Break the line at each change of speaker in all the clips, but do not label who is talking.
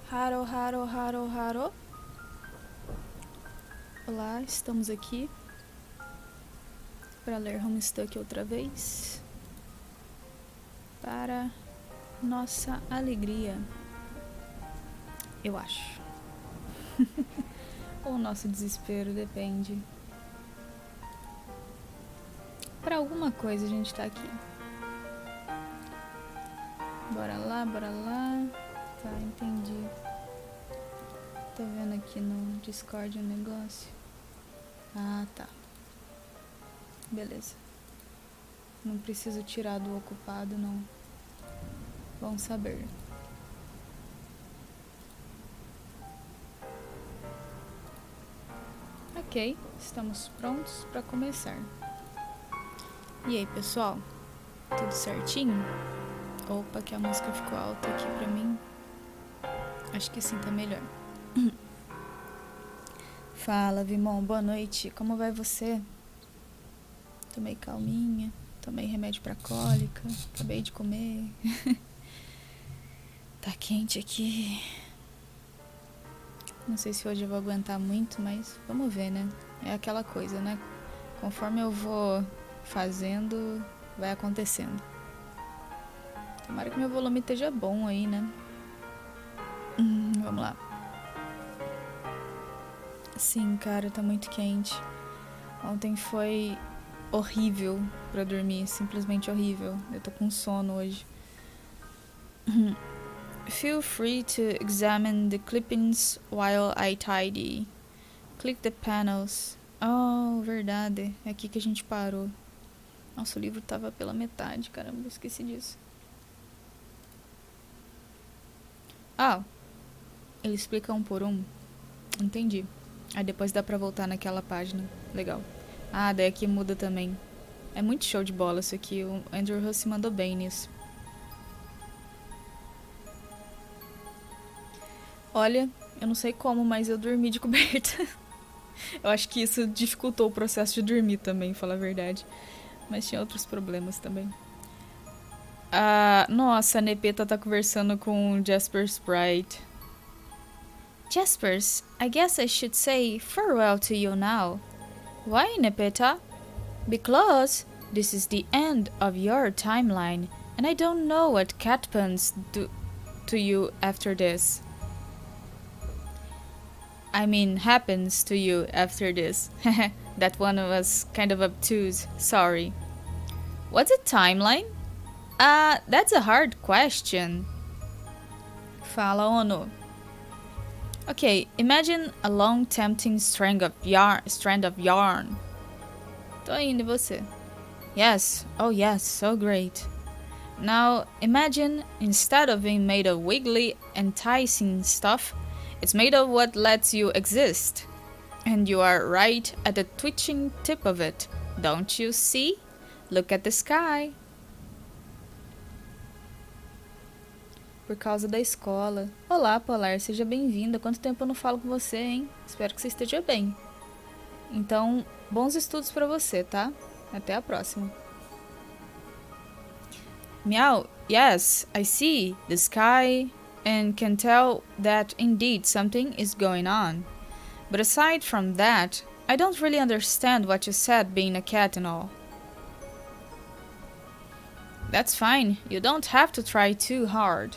Haro, haro, haro, haro. Olá, estamos aqui para ler HOMESTUCK outra vez. Para nossa alegria, eu acho. Ou nosso desespero, depende. Para alguma coisa a gente tá aqui. Bora lá, bora lá. Tá, entendi. Tô vendo aqui no Discord um negócio. Ah, tá. Beleza. Não preciso tirar do ocupado, não. Bom saber. Ok, estamos prontos para começar. E aí, pessoal? Tudo certinho? Opa, que a música ficou alta aqui pra mim. Acho que sim, tá melhor. Fala, Vimon, boa noite. Como vai você? Tomei calminha, tomei remédio pra cólica, acabei de comer. Tá quente aqui. Não sei se hoje eu vou aguentar muito, mas vamos ver, né? É aquela coisa, né? Conforme eu vou fazendo, vai acontecendo. Tomara que meu volume esteja bom aí, né? Vamos lá. Sim, cara, tá muito quente. Ontem foi horrível pra dormir, simplesmente horrível. Eu tô com sono hoje. Feel free to examine the clippings while I tidy. Click the panels. Oh, verdade. É aqui que a gente parou. Nossa, o livro tava pela metade, caramba, eu esqueci disso. Ah, ele explica um por um. Entendi. Aí depois dá pra voltar naquela página. Legal. Ah, daí aqui muda também. É muito show de bola isso aqui. O Andrew Huss mandou bem nisso. Olha, eu não sei como, mas eu dormi de coberta. Eu acho que isso dificultou o processo de dormir também, falar a verdade. Mas tinha outros problemas também. Ah, nossa, a Nepeta tá conversando com o Jasper Sprite. Jaspers, I guess I should say farewell to you now. Why, Nepeta? Because this is the end of your timeline, and I don't know what cat puns do to you after this. I mean, happens to you after this. That one was kind of obtuse, sorry. What's a timeline? That's a hard question. Fala, Ono. Okay, imagine a long, tempting strand of yarn. Tô indo, e você? Yes, oh yes, so great. Now, imagine, instead of being made of wiggly, enticing stuff, it's made of what lets you exist. And you are right at the twitching tip of it. Don't you see? Look at the sky. Por causa da escola. Olá, Polar, seja bem-vinda. Quanto tempo eu não falo com você, hein? Espero que você esteja bem. Então, bons estudos pra você, tá? Até a próxima. Meow, yes, I see the sky and can tell that indeed something is going on. But aside from that, I don't really understand what you said being a cat and all. That's fine, you don't have to try too hard.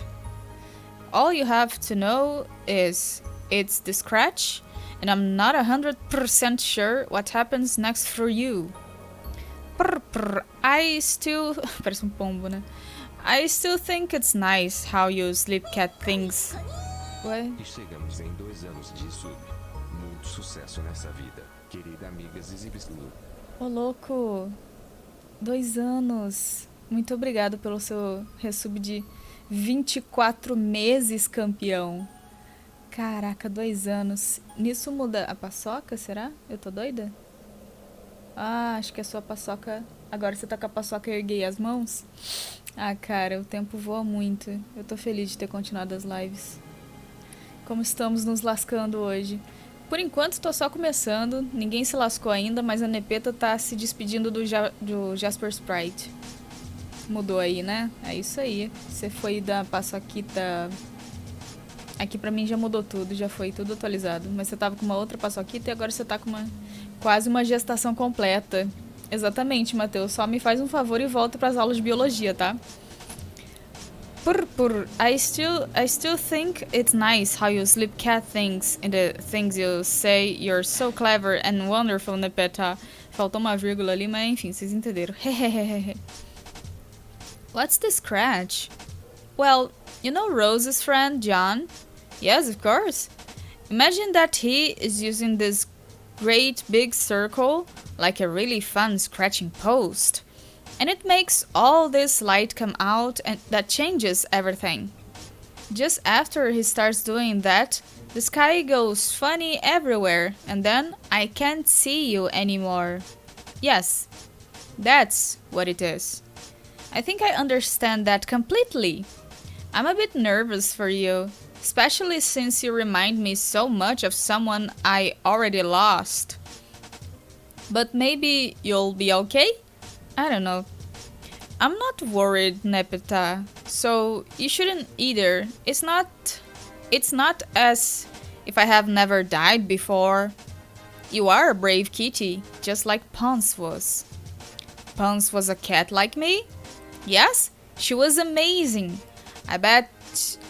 All you have to know is it's the scratch, and I'm not 100% sure what happens next for you. I still... Parece pombo, né? I still think it's nice how you sleep cat things. Ué?
E chegamos em 2 anos de sub. Muito sucesso nessa vida, querida amiga zizibs.
Ô, louco. 2 anos. Muito obrigado pelo seu resub de 24 meses, campeão. Caraca, 2 anos. Nisso muda a paçoca, será? Eu tô doida? Ah, acho que a sua paçoca... Agora você tá com a paçoca e erguei as mãos? Ah, cara, o tempo voa muito. Eu tô feliz de ter continuado as lives. Como estamos nos lascando hoje. Por enquanto, tô só começando. Ninguém se lascou ainda, mas a Nepeta tá se despedindo do Jasper Sprite. Mudou aí, né? É isso aí. Você foi da paçoquita Aqui pra mim já mudou tudo, já foi tudo atualizado. Mas você tava com uma outra paçoquita e agora você tá com quase uma gestação completa. Exatamente, Matheus. Só me faz um favor e volta pras aulas de biologia, tá? I still think it's nice how you slip cat things in the things you say. You're so clever and wonderful, Nepeta. Faltou uma vírgula ali, mas enfim, vocês entenderam. What's the scratch? Well, you know Rose's friend, John? Yes, of course. Imagine that he is using this great big circle, like a really fun scratching post. And it makes all this light come out and that changes everything. Just after he starts doing that, the sky goes funny everywhere and then I can't see you anymore. Yes, that's what it is. I think I understand that completely. I'm a bit nervous for you, especially since you remind me so much of someone I already lost. But maybe you'll be okay? I don't know. I'm not worried, Nepeta, so you shouldn't either. It's not as if I have never died before. You are a brave kitty, just like Ponce was. Ponce was a cat like me? Yes, she was amazing. I bet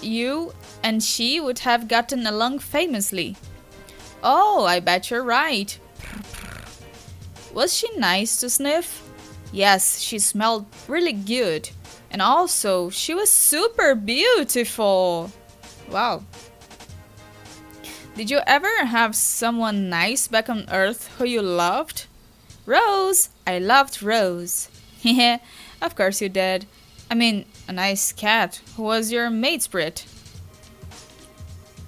you and she would have gotten along famously. Oh, I bet you're right. Was she nice to sniff? Yes, she smelled really good. And also, she was super beautiful. Wow. Did you ever have someone nice back on Earth who you loved? Rose! I loved Rose. Heh, of course you did. I mean, a nice cat. Who was your mate spirit?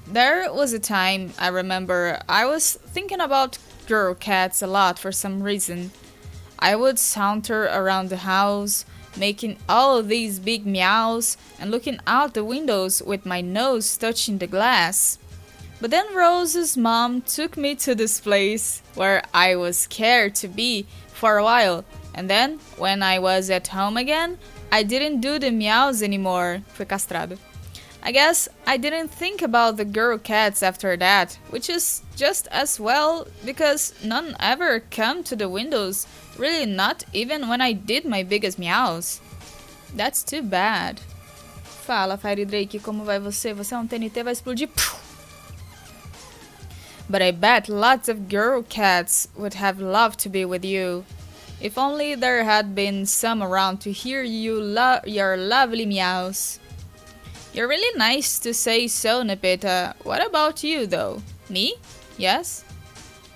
There was a time, I remember, I was thinking about girl cats a lot for some reason. I would saunter around the house, making all these big meows and looking out the windows with my nose touching the glass. But then Rose's mom took me to this place where I was scared to be for a while, and then when I was at home again, I didn't do the meows anymore. Fui castrado. I guess I didn't think about the girl cats after that, which is just as well because none ever come to the windows, really not even when I did my biggest meows. That's too bad. Fala, Fire Drake, como vai você? Você é um TNT, vai explodir. But I bet lots of girl cats would have loved to be with you. If only there had been some around to hear your lovely meows. You're really nice to say so, Nepeta. What about you, though? Me? Yes?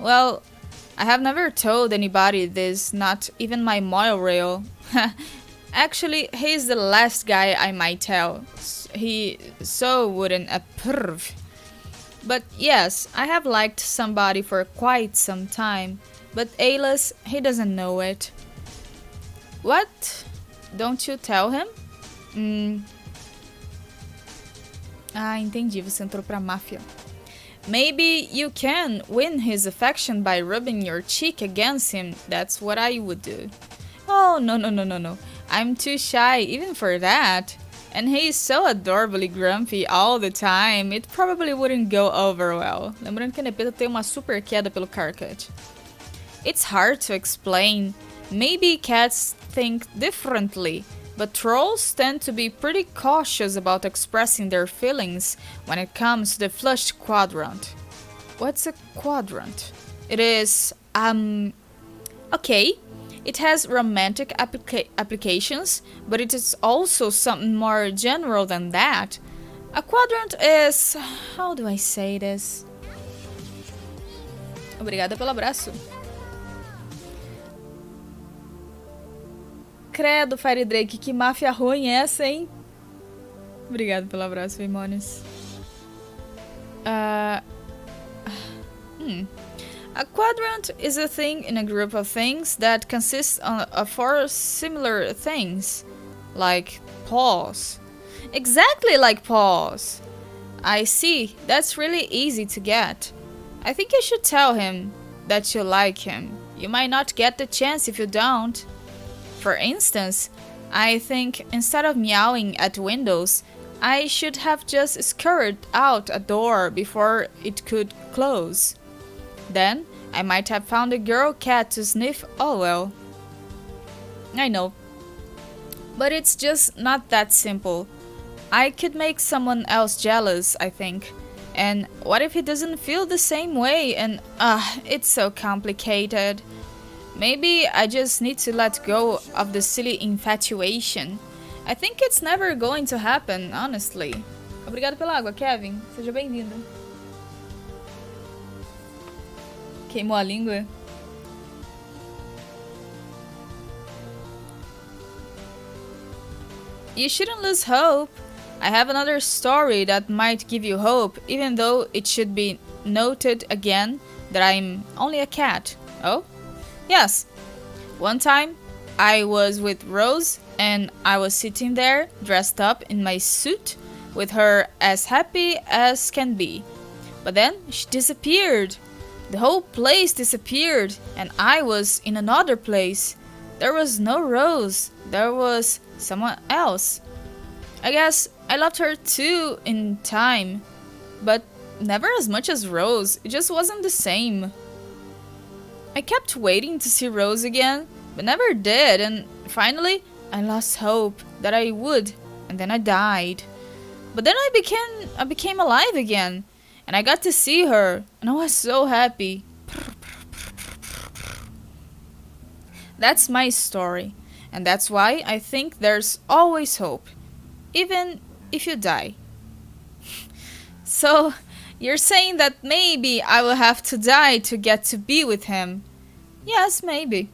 Well, I have never told anybody this, not even my monorail. Actually, he's the last guy I might tell. He so wouldn't approve. But yes, I have liked somebody for quite some time. But Aylas, he doesn't know it. What? Don't you tell him? Ah, entendi, você entrou pra máfia. Maybe you can win his affection by rubbing your cheek against him. That's what I would do. Oh, no. I'm too shy even for that. And he's so adorably grumpy all the time. It probably wouldn't go over well. Lembrando que a Nepeta tem uma super queda pelo Carcut. It's hard to explain. Maybe cats think differently. But trolls tend to be pretty cautious about expressing their feelings when it comes to the flushed quadrant. What's a quadrant? It is, okay, it has romantic applications, but it is also something more general than that. A quadrant is... how do I say this? Obrigada pelo abraço. Credo, Fire Drake, que máfia ruim é essa, hein? Obrigado pelo abraço, Vimones. A quadrant is a thing in a group of things that consists of four similar things. Like paws. Exactly like paws! I see, that's really easy to get. I think you should tell him that you like him. You might not get the chance if you don't. For instance, I think instead of meowing at windows, I should have just scurried out a door before it could close. Then I might have found a girl cat to sniff. Oh well. I know. But it's just not that simple. I could make someone else jealous, I think. And what if he doesn't feel the same way? And it's so complicated. Maybe I just need to let go of the silly infatuation. I think it's never going to happen, honestly. Obrigado pela água, Kevin. Seja bem-vindo. Queimou a língua? You shouldn't lose hope. I have another story that might give you hope, even though it should be noted again that I'm only a cat. Oh? Yes. One time, I was with Rose, and I was sitting there, dressed up in my suit, with her as happy as can be. But then, she disappeared. The whole place disappeared, and I was in another place. There was no Rose. There was someone else. I guess I loved her too in time, but never as much as Rose. It just wasn't the same. I kept waiting to see Rose again, but never did, and finally I lost hope that I would, and then I died. But then I became alive again, and I got to see her, and I was so happy. That's my story, and that's why I think there's always hope, even if you die. So, you're saying that maybe I will have to die to get to be with him? Yes, maybe.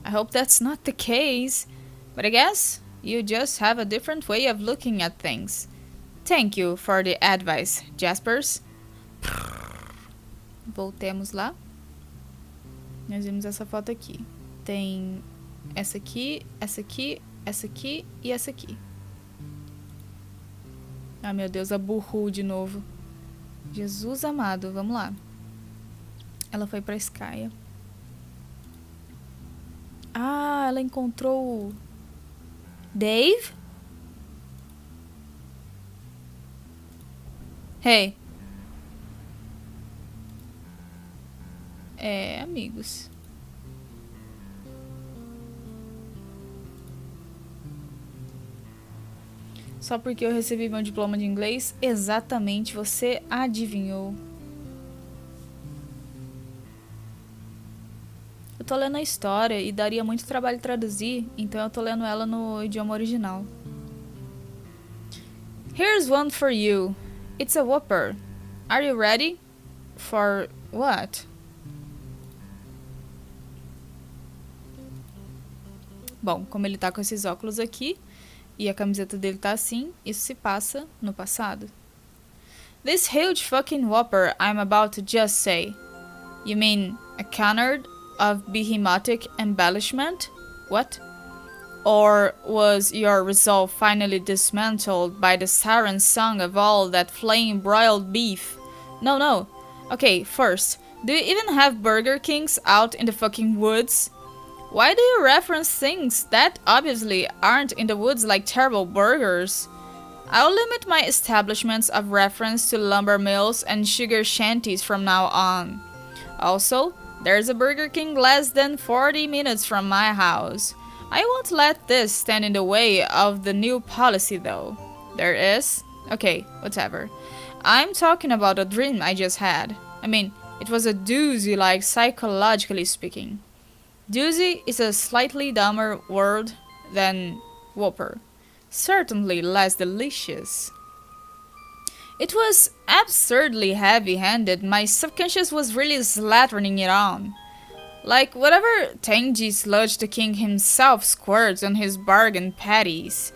I hope that's not the case, but I guess you just have a different way of looking at things. Thank you for the advice, Jaspers. Voltemos lá. Nós vimos essa foto aqui. Tem essa aqui, essa aqui, essa aqui e essa aqui. Ah, meu Deus, a burru de novo. Jesus amado, vamos lá. Ela foi pra Skya. Ah, ela encontrou o Dave? Hey. É, amigos. Só porque eu recebi meu diploma de inglês? Exatamente, você adivinhou. Eu tô lendo a história e daria muito trabalho traduzir, então eu tô lendo ela no idioma original. Here's one for you. It's a whopper. Are you ready? For what? Bom, como ele tá com esses óculos aqui e a camiseta dele tá assim, isso se passa no passado. This huge fucking whopper I'm about to just say. You mean a canard of behemotic embellishment? What? Or was your resolve finally dismantled by the siren song of all that flame-broiled beef? No. Okay, first, do you even have Burger Kings out in the fucking woods? Why do you reference things that obviously aren't in the woods like terrible burgers? I'll limit my establishments of reference to lumber mills and sugar shanties from now on. Also, there's a Burger King less than 40 minutes from my house. I won't let this stand in the way of the new policy though. There is? Okay, whatever. I'm talking about a dream I just had. I mean, it was a doozy like psychologically speaking. Doozy is a slightly dumber word than whopper. Certainly less delicious. It was absurdly heavy-handed. My subconscious was really slathering it on. Like whatever tangy sludge the king himself squirts on his bargain patties.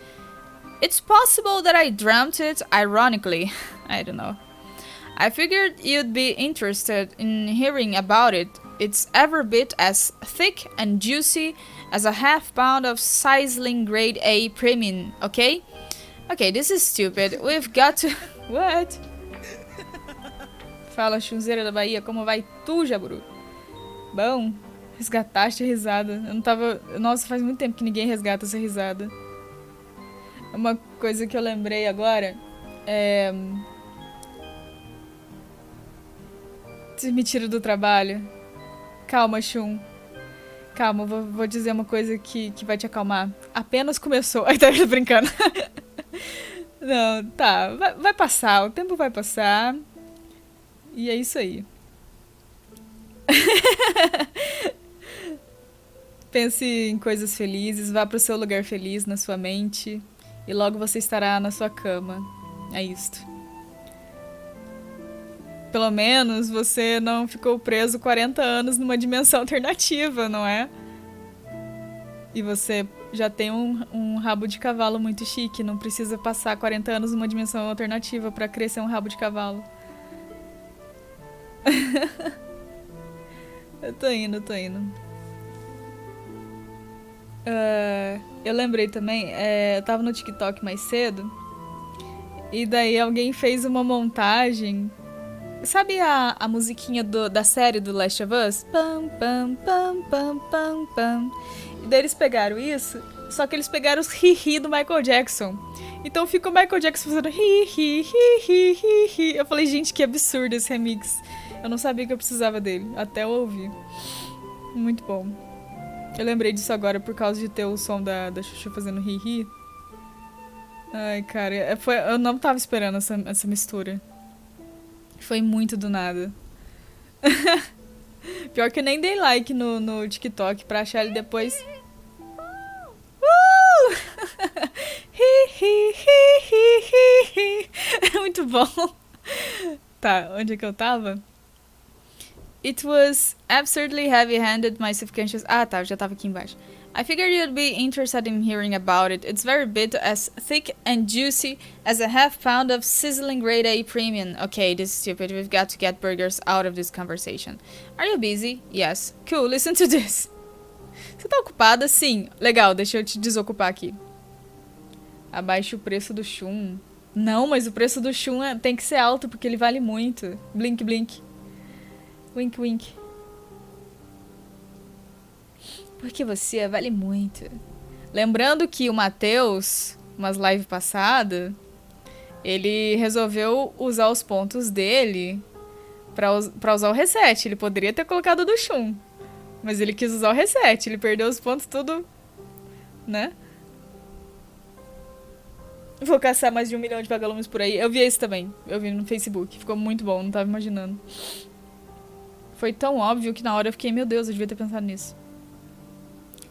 It's possible that I dreamt it ironically. I don't know. I figured you'd be interested in hearing about it. It's every bit as thick and juicy as a half pound of sizzling grade A premium, okay? Okay, this is stupid. We've got to... What? Fala, chunzeira da Bahia, como vai tu, Jaburu? Bom, resgataste a risada. Eu não tava... Nossa, faz muito tempo que ninguém resgata essa risada. É uma coisa que eu lembrei agora é... Você me tira do trabalho. Calma, Shun. Calma, vou dizer uma coisa que vai te acalmar. Apenas começou. Ai, tá brincando. Não, tá. Vai passar, o tempo vai passar. E é isso aí. Pense em coisas felizes, vá pro seu lugar feliz na sua mente. E logo você estará na sua cama. É isto. Pelo menos você não ficou preso 40 anos numa dimensão alternativa, não é? E você já tem um rabo de cavalo muito chique. Não precisa passar 40 anos numa dimensão alternativa pra crescer um rabo de cavalo. Eu tô indo. Eu lembrei também, eu tava no TikTok mais cedo. E daí alguém fez uma montagem. Sabe a musiquinha da série do Last of Us? Pam, pam, pam, pam, pam, pam. E daí eles pegaram isso, só que eles pegaram os hi-hi do Michael Jackson. Então fica o Michael Jackson fazendo hi-hi, hi-hi, hi-hi. Eu falei, gente, que absurdo esse remix. Eu não sabia que eu precisava dele, até eu ouvir. Muito bom. Eu lembrei disso agora por causa de ter o som da Xuxa fazendo hi-hi. Ai, cara, eu não tava esperando essa mistura. Foi muito do nada. Pior que eu nem dei like no TikTok pra achar ele depois. É muito bom. Tá, onde é que eu tava? It was absurdly heavy-handed, my subconscious... Ah, tá, eu já tava aqui embaixo. I figured you'd be interested in hearing about it. It's very bit as thick and juicy as a half-pound of sizzling grade A premium. Okay, this is stupid. We've got to get burgers out of this conversation. Are you busy? Yes. Cool, listen to this. Você tá ocupada? Sim. Legal, deixa eu te desocupar aqui. Abaixe o preço do Shun. Não, mas o preço do Shun tem que ser alto, porque ele vale muito. Blink, blink. Wink, wink. Porque você vale muito. Lembrando que o Matheus, umas lives passadas, ele resolveu usar os pontos dele pra usar o reset. Ele poderia ter colocado do Shun, mas ele quis usar o reset. Ele perdeu os pontos tudo, né? Vou caçar mais de 1 milhão de vagalumes por aí. Eu vi esse também. Eu vi no Facebook. Ficou muito bom, não tava imaginando. Foi tão óbvio que na hora eu fiquei, meu Deus, eu devia ter pensado nisso.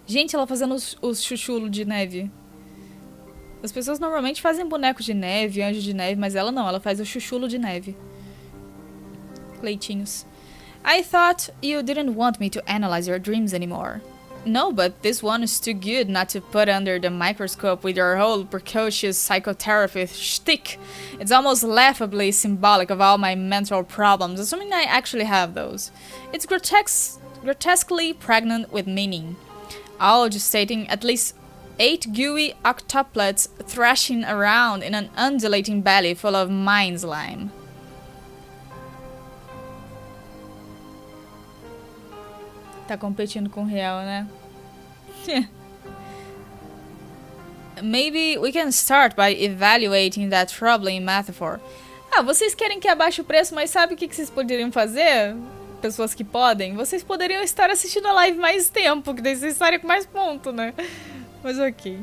Gente, ela fazendo os chuchulos de neve. As pessoas normalmente fazem bonecos de neve, anjo de neve, mas ela não, ela faz o chuchulo de neve. Leitinhos. I thought you didn't want me to analyze your dreams anymore. No, but this one is too good not to put under the microscope with your whole precocious psychotherapy shtick. It's almost laughably symbolic of all my mental problems, assuming I actually have those. It's grotesquely pregnant with meaning. All just stating at least 8 gooey octuplets thrashing around in an undulating belly full of mind slime. Tá competindo com o real, né? Maybe we can start by evaluating that troubling metaphor. Ah, vocês querem que abaixe o preço, mas sabe o que vocês poderiam fazer? Pessoas que podem. Vocês poderiam estar assistindo a live mais tempo, que daí vocês estariam com mais ponto, né? Mas ok.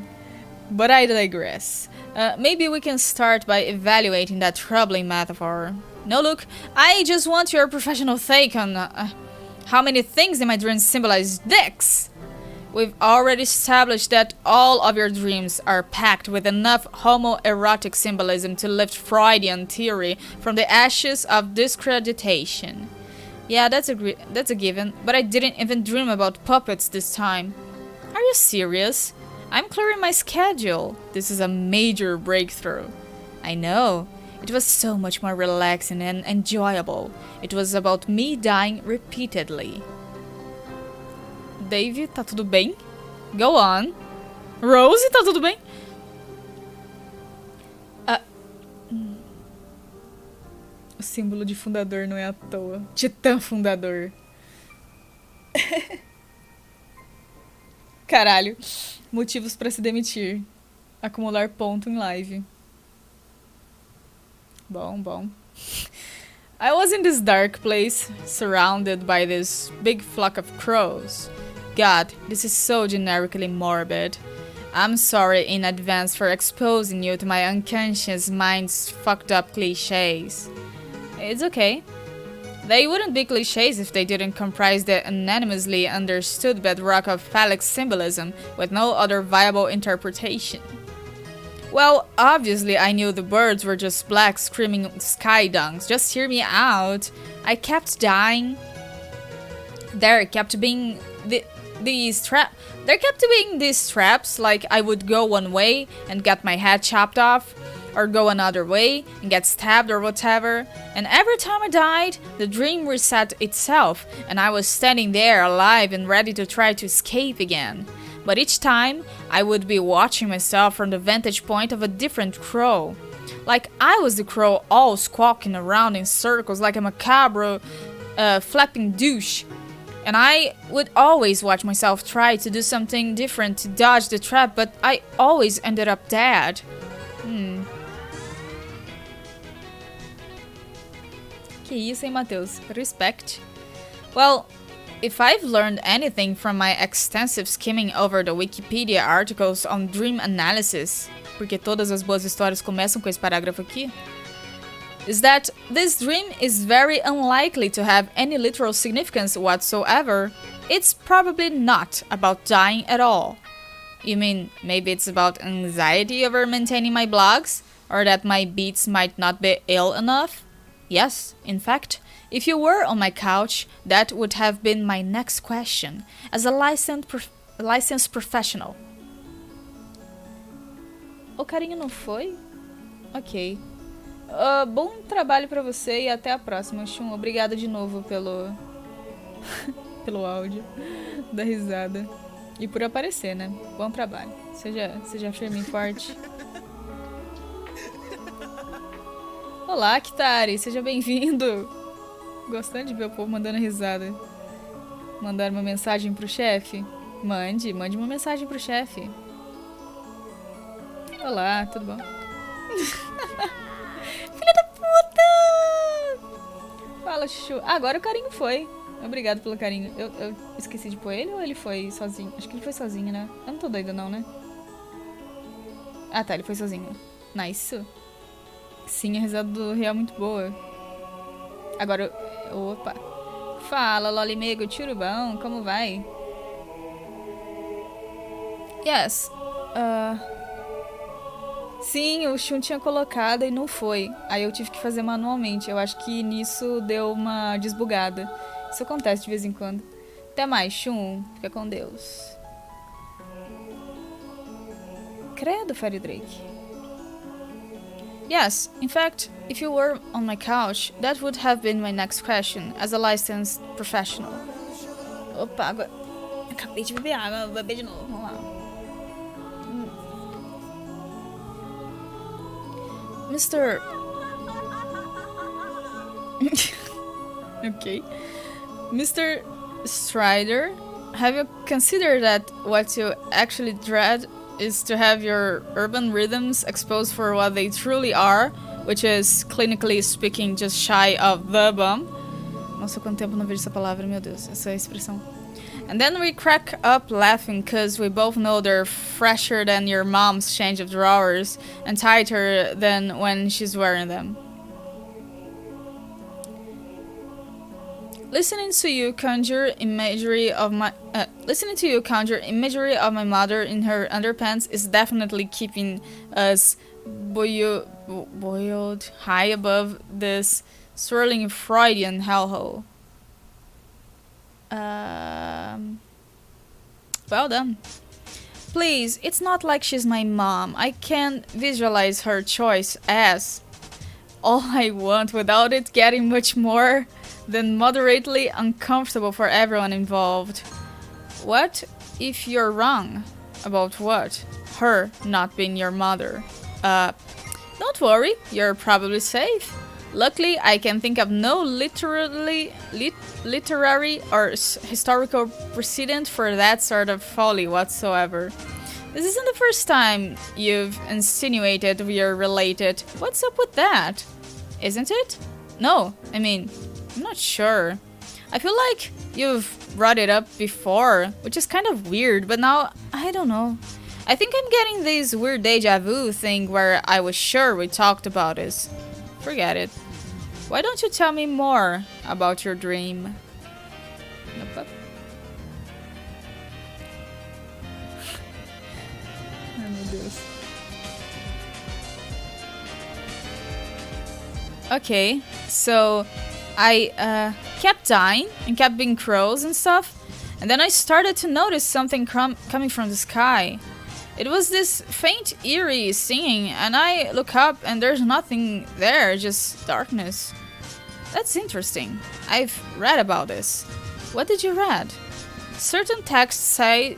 But I digress. Maybe we can start by evaluating that troubling metaphor. No, look, I just want your professional take on... how many things in my dreams symbolize dicks? We've already established that all of your dreams are packed with enough homoerotic symbolism to lift Freudian theory from the ashes of discreditation. Yeah, that's a given, but I didn't even dream about puppets this time. Are you serious? I'm clearing my schedule. This is a major breakthrough. I know. It was so much more relaxing and enjoyable. It was about me dying repeatedly. Dave, tá tudo bem? Go on. Rose, tá tudo bem? O símbolo de fundador não é à toa. Titã fundador. Caralho. Motivos pra se demitir. Acumular ponto em live. Bom, bom. I was in this dark place, surrounded by this big flock of crows. God, this is so generically morbid. I'm sorry in advance for exposing you to my unconscious mind's fucked up cliches. It's okay. They wouldn't be cliches if they didn't comprise the unanimously understood bedrock of phallic symbolism with no other viable interpretation. Well, obviously I knew the birds were just black screaming sky dunks. Just hear me out. I kept dying. There kept being these traps, like I would go one way and get my head chopped off, or go another way and get stabbed or whatever. And every time I died, the dream reset itself, and I was standing there alive and ready to try to escape again. But each time, I would be watching myself from the vantage point of a different crow. Like I was the crow all squawking around in circles like a macabre, flapping douche. And I would always watch myself try to do something different to dodge the trap, but I always ended up dead. Que isso, hein, Matheus? Respect. Well, if I've learned anything from my extensive skimming over the Wikipedia articles on dream analysis, porque todas as boas histórias começam com esse parágrafo aqui, is that this dream is very unlikely to have any literal significance whatsoever. It's probably not about dying at all. You mean maybe it's about anxiety over maintaining my blogs? Or that my beats might not be ill enough? Yes, in fact, if you were on my couch, that would have been my next question, as a licensed professional. O carinho não foi? Ok. Bom trabalho pra você e até a próxima, Shun. Obrigada de novo pelo... pelo áudio da risada. E por aparecer, né? Bom trabalho. Seja firme e forte. Olá, Kitari. Seja bem-vindo. Gostando de ver o povo mandando risada. Mandar uma mensagem pro chefe? Mande uma mensagem pro chefe. Olá, tudo bom? Filha da puta! Fala, Chuchu. Ah, agora o carinho foi. Obrigado pelo carinho. Eu esqueci de pôr ele ou ele foi sozinho? Acho que ele foi sozinho, né? Eu não tô doida não, né? Ah, tá. Ele foi sozinho. Nice. Sim, a risada do Real é muito boa. Agora... Opa. Fala, Lolimego, Churubão. Como vai? Yes. Sim, o Shun tinha colocado e não foi. Aí eu tive que fazer manualmente. Eu acho que nisso deu uma desbugada. Isso acontece de vez em quando. Até mais, Shun. Fica com Deus. Credo, Fairy Drake. Yes, in fact, if you were on my couch, that would have been my next question, as a licensed professional. Opa, água. Acabei de beber água, vou beber de novo. Vamos lá. Mr. Okay. Mr. Strider, have you considered that what you actually dread is to have your urban rhythms exposed for what they truly are, which is, clinically speaking, just shy of the bomb? Nossa, quanto tempo não vejo essa palavra, meu Deus, essa expressão. And then we crack up laughing because we both know they're fresher than your mom's change of drawers and tighter than when she's wearing them. Listening to you conjure imagery of my mother in her underpants is definitely keeping us boiled high above this swirling Freudian hellhole. Well done. Please, it's not like she's my mom. I can't visualize her choice as all I want without it getting much more than moderately uncomfortable for everyone involved. What if you're wrong? About what? Her not being your mother. Don't worry, you're probably safe. Luckily, I can think of no literary or historical precedent for that sort of folly whatsoever. This isn't the first time you've insinuated we're related. What's up with that? Isn't it? No, I mean, I'm not sure. I feel like you've brought it up before, which is kind of weird, but now, I don't know. I think I'm getting this weird deja vu thing where I was sure we talked about this. Forget it. Why don't you tell me more about your dream? Nope. Oh meu Deus. Okay, so I kept dying and kept being crows and stuff, and then I started to notice something coming from the sky. It was this faint, eerie singing, and I look up and there's nothing there, just darkness. That's interesting. I've read about this. What did you read? Certain texts say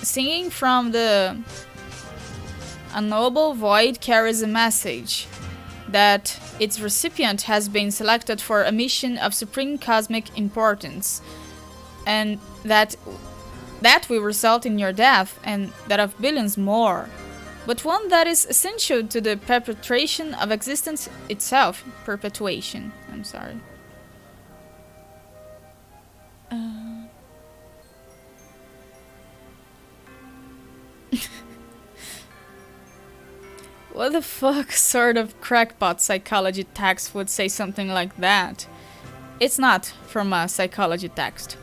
singing from the unknowable void carries a message that its recipient has been selected for a mission of supreme cosmic importance, and that will result in your death and that of billions more, but one that is essential to the perpetuation of existence itself. Perpetuation, I'm sorry. What the fuck sort of crackpot psychology text would say something like that? It's not from a psychology text.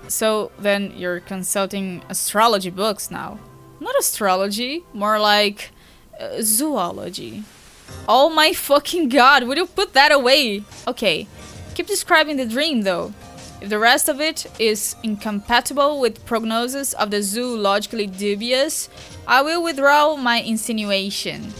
So then you're consulting astrology books now. Not astrology, more like zoology. Oh my fucking god, would you put that away? Okay, keep describing the dream though. If the rest of it is incompatible with prognosis of the zoologically dubious, I will withdraw my insinuation.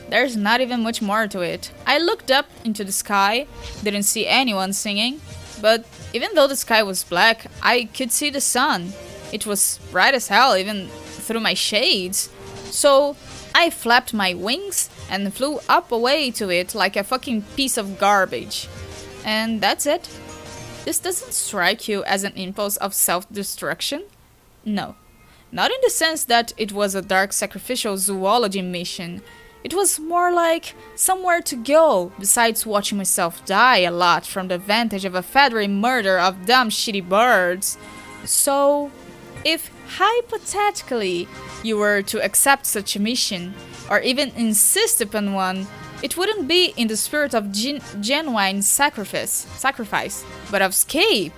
There's not even much more to it. I looked up into the sky, didn't see anyone singing, but even though the sky was black, I could see the sun. It was bright as hell, even through my shades. So I flapped my wings and flew up away to it like a fucking piece of garbage. And that's it. This doesn't strike you as an impulse of self-destruction? No. Not in the sense that it was a dark sacrificial zoology mission. It was more like somewhere to go, besides watching myself die a lot from the vantage of a feathery murder of dumb shitty birds. So, if hypothetically you were to accept such a mission, or even insist upon one, it wouldn't be in the spirit of genuine sacrifice, but of escape.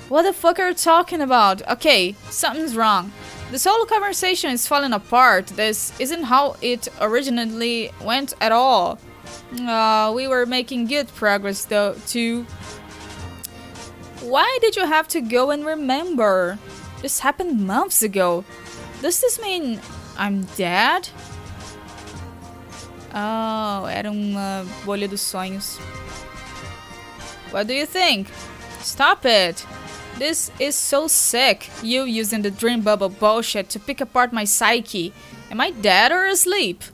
What the fuck are you talking about? Okay, something's wrong. This whole conversation is falling apart. This isn't how it originally went at all. We were making good progress though, too. Why did you have to go and remember? This happened months ago. Does this mean I'm dead? Oh, era uma bolha dos sonhos. What do you think? Stop it! This is so sick, you using the dream bubble bullshit to pick apart my psyche. Am I dead or asleep?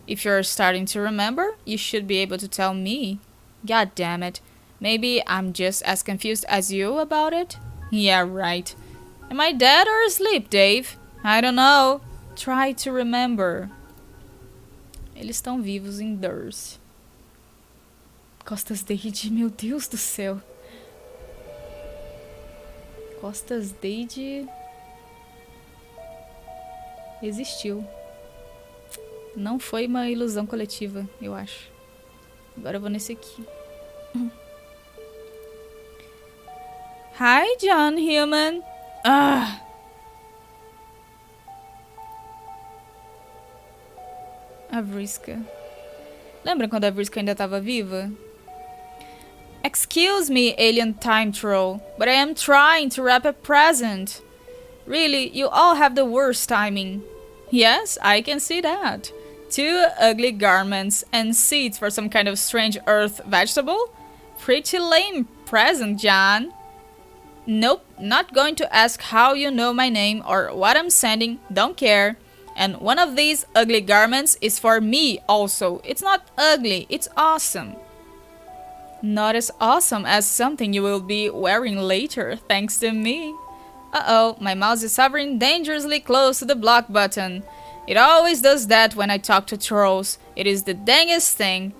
If you're starting to remember, you should be able to tell me. God damn it. Maybe I'm just as confused as you about it? Yeah, right. Am I dead or asleep, Dave? I don't know. Try to remember. Eles estão vivos em Durst. Costas Deide, meu Deus do céu. Costas Deide existiu. Não foi uma ilusão coletiva, eu acho. Agora eu vou nesse aqui. Hi, John Human. Ah. A Vriska. Lembra quando a Vriska ainda estava viva? Excuse me, alien time troll, but I am trying to wrap a present. Really, you all have the worst timing. Yes, I can see that. 2 ugly garments and seeds for some kind of strange earth vegetable? Pretty lame present, John. Nope, not going to ask how you know my name or what I'm sending, don't care. And one of these ugly garments is for me also. It's not ugly, it's awesome. Not as awesome as something you will be wearing later, thanks to me. Uh-oh, my mouse is hovering dangerously close to the block button. It always does that when I talk to trolls. It is the dangest thing.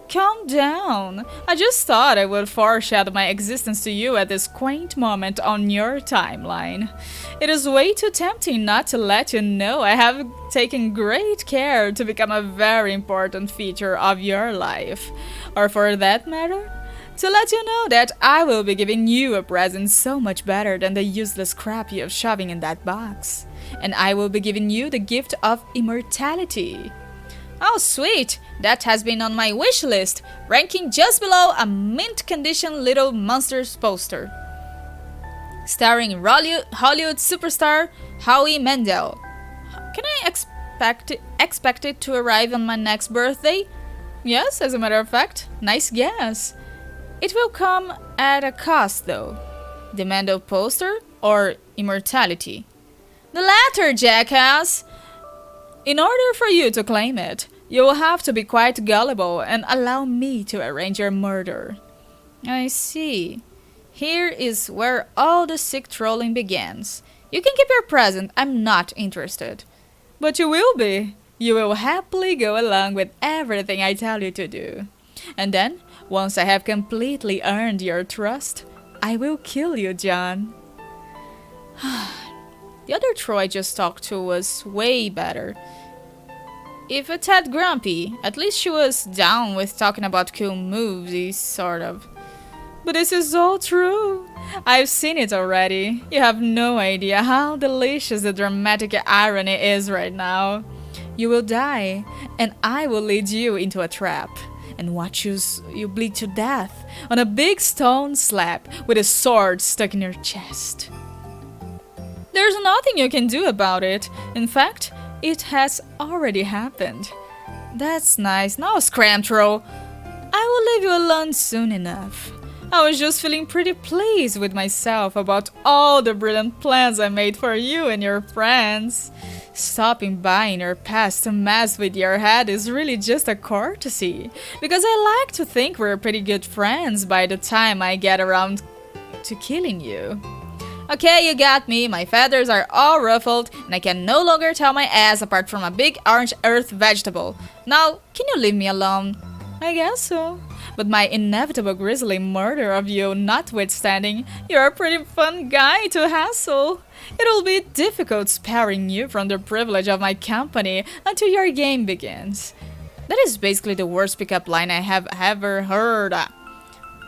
Calm down. I just thought I would foreshadow my existence to you at this quaint moment on your timeline. It is way too tempting not to let you know I have taken great care to become a very important feature of your life. Or for that matter, to let you know that I will be giving you a present so much better than the useless crap you have shoving in that box. And I will be giving you the gift of immortality. Oh sweet, that has been on my wish list, ranking just below a mint condition Little Monsters poster. Starring Hollywood superstar Howie Mandel. Can I expect it to arrive on my next birthday? Yes, as a matter of fact, nice guess. It will come at a cost though. The Mandel poster or immortality? The latter, jackass! In order for you to claim it, you will have to be quite gullible and allow me to arrange your murder. I see. Here is where all the sick trolling begins. You can keep your present, I'm not interested. But you will be. You will happily go along with everything I tell you to do. And then, once I have completely earned your trust, I will kill you, John. The other troll I just talked to was way better. If a tad grumpy, at least she was down with talking about cool movies, sort of. But this is all true. I've seen it already. You have no idea how delicious the dramatic irony is right now. You will die, and I will lead you into a trap and watch you bleed to death on a big stone slab with a sword stuck in your chest. There's nothing you can do about it. In fact, it has already happened. That's nice. Now, scram troll. I will leave you alone soon enough. I was just feeling pretty pleased with myself about all the brilliant plans I made for you and your friends. Stopping by in your past to mess with your head is really just a courtesy, because I like to think we're pretty good friends by the time I get around to killing you. Okay, you got me. My feathers are all ruffled, and I can no longer tell my ass apart from a big orange earth vegetable. Now, can you leave me alone? I guess so. But my inevitable grisly murder of you notwithstanding, you're a pretty fun guy to hassle. It'll be difficult sparing you from the privilege of my company until your game begins. That is basically the worst pickup line I have ever heard.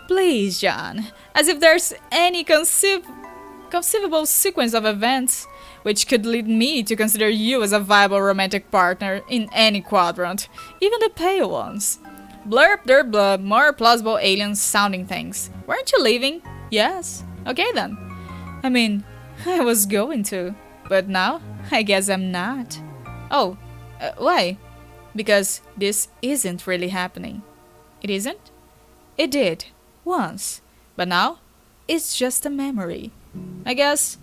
Please, John, as if there's any conceivable sequence of events which could lead me to consider you as a viable romantic partner in any quadrant, even the pale ones. Blurb der blub, more plausible alien sounding things. Weren't you leaving? Yes. Okay then. I mean, I was going to, but now I guess I'm not. Oh, why? Because this isn't really happening. It isn't? It did, once, but now it's just a memory. I guess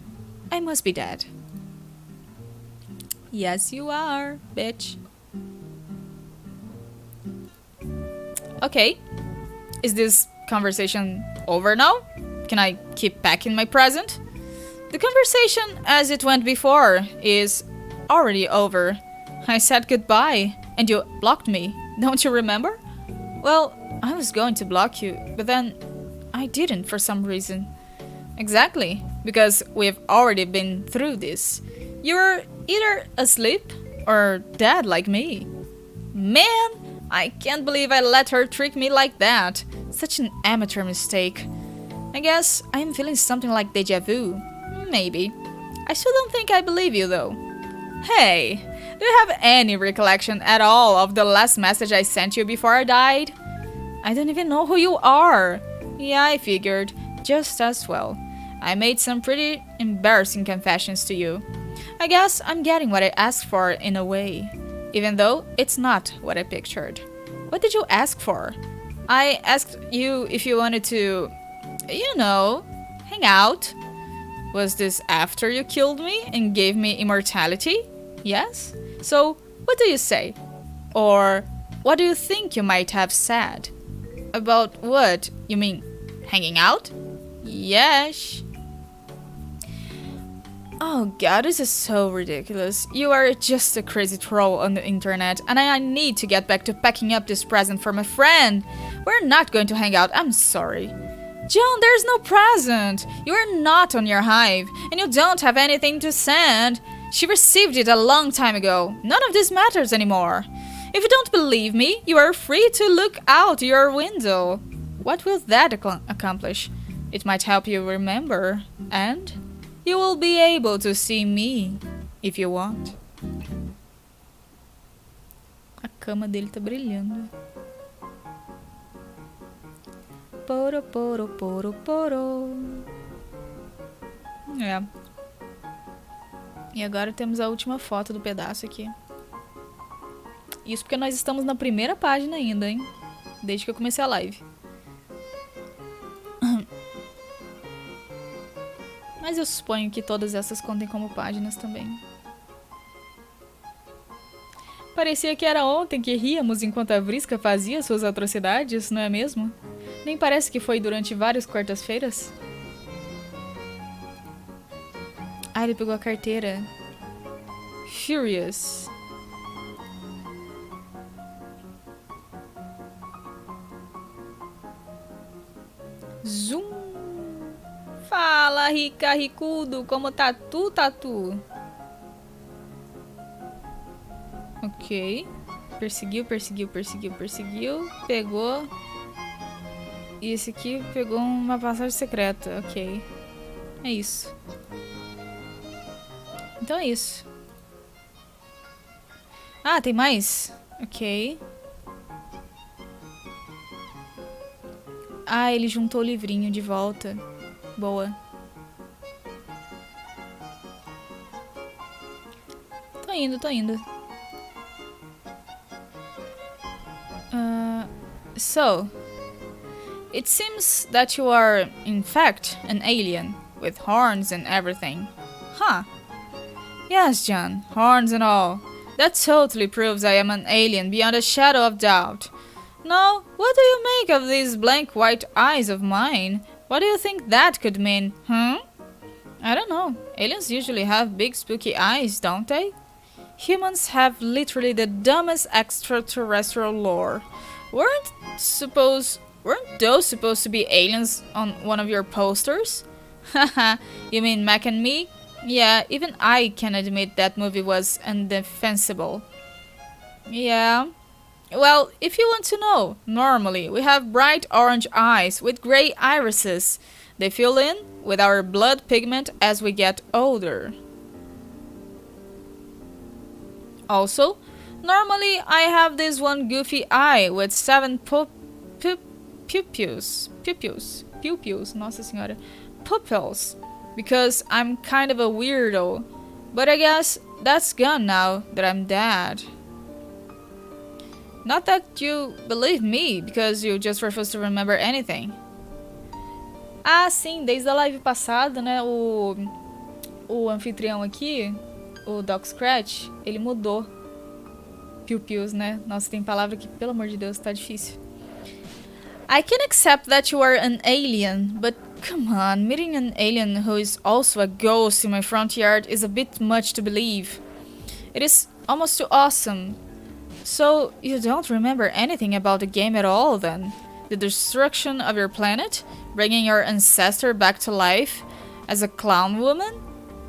I must be dead. Yes, you are, bitch. Okay, is this conversation over now? Can I keep packing my present? The conversation as it went before is already over. I said goodbye and you blocked me, don't you remember? Well, I was going to block you, but then I didn't for some reason. Exactly, because we've already been through this. You're either asleep or dead like me. Man, I can't believe I let her trick me like that. Such an amateur mistake. I guess I'm feeling something like deja vu. Maybe. I still don't think I believe you though. Hey, do you have any recollection at all of the last message I sent you before I died? I don't even know who you are. Yeah, I figured. Just as well. I made some pretty embarrassing confessions to you. I guess I'm getting what I asked for in a way, even though it's not what I pictured. What did you ask for? I asked you if you wanted to, you know, hang out. Was this after you killed me and gave me immortality? Yes? So, what do you say? Or, what do you think you might have said? About what? You mean, hanging out? Yes. Oh god, this is so ridiculous. You are just a crazy troll on the internet, and I need to get back to packing up this present for my friend. We're not going to hang out, I'm sorry. John, there's no present. You are not on your hive, and you don't have anything to send. She received it a long time ago. None of this matters anymore. If you don't believe me, you are free to look out your window. What will that accomplish? It might help you remember, and you will be able to see me, if you want. A cama dele tá brilhando. Poro, poro, poro, poro. É. E agora temos a última foto do pedaço aqui. Isso porque nós estamos na primeira página ainda, hein? Desde que eu comecei a live. Mas eu suponho que todas essas contem como páginas também. Parecia que era ontem que ríamos enquanto a Vriska fazia suas atrocidades, não é mesmo? Nem parece que foi durante várias quartas-feiras. Ah, ele pegou a carteira. Furious. Zoom. Fala, rica, ricudo, como tá tu, tatu? Ok. Perseguiu, perseguiu, perseguiu, perseguiu. Pegou. E esse aqui pegou uma passagem secreta. Ok. É isso. Então é isso. Ah, tem mais? Ok. Ah, ele juntou o livrinho de volta. Boa. Tô indo, tô indo. So, it seems that you are, in fact, an alien, with horns and everything. Huh. Yes, John, horns and all. That totally proves I am an alien beyond a shadow of doubt. Now, what do you make of these blank white eyes of mine? What do you think that could mean, I don't know. Aliens usually have big spooky eyes, don't they? Humans have literally the dumbest extraterrestrial lore. Weren't those supposed to be aliens on one of your posters? Haha, you mean Mac and Me? Yeah, even I can admit that movie was indefensible. Yeah. Well, if you want to know, normally we have bright orange eyes with gray irises. They fill in with our blood pigment as we get older. Also, normally I have this one goofy eye with 7 pupils. Nossa senhora. Pupils. Because I'm kind of a weirdo. But I guess that's gone now that I'm dead. Not that you believe me, because you just refuse to remember anything. Ah, sim, desde a live passada, né, o anfitrião aqui, o Doc Scratch, ele mudou. Piu-pius, né? Nossa, tem palavra que, pelo amor de Deus, tá difícil. I can accept that you are an alien, but come on, meeting an alien who is also a ghost in my front yard is a bit much to believe. It is almost too awesome. So, you don't remember anything about the game at all, then? The destruction of your planet? Bringing your ancestor back to life? As a clown woman?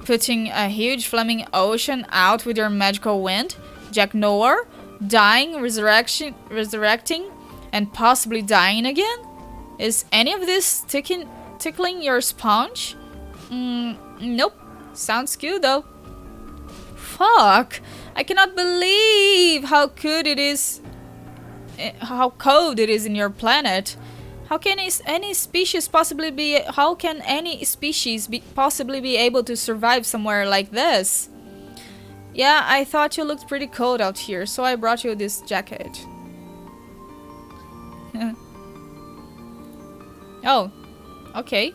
Putting a huge flaming ocean out with your magical wind? Jack Noir? Dying, resurrecting, and possibly dying again? Is any of this tickling your sponge? Nope. Sounds cute, though. Fuck! I cannot believe how cold it is in your planet. How can any species possibly be able to survive somewhere like this? Yeah, I thought you looked pretty cold out here, so I brought you this jacket. Oh, okay.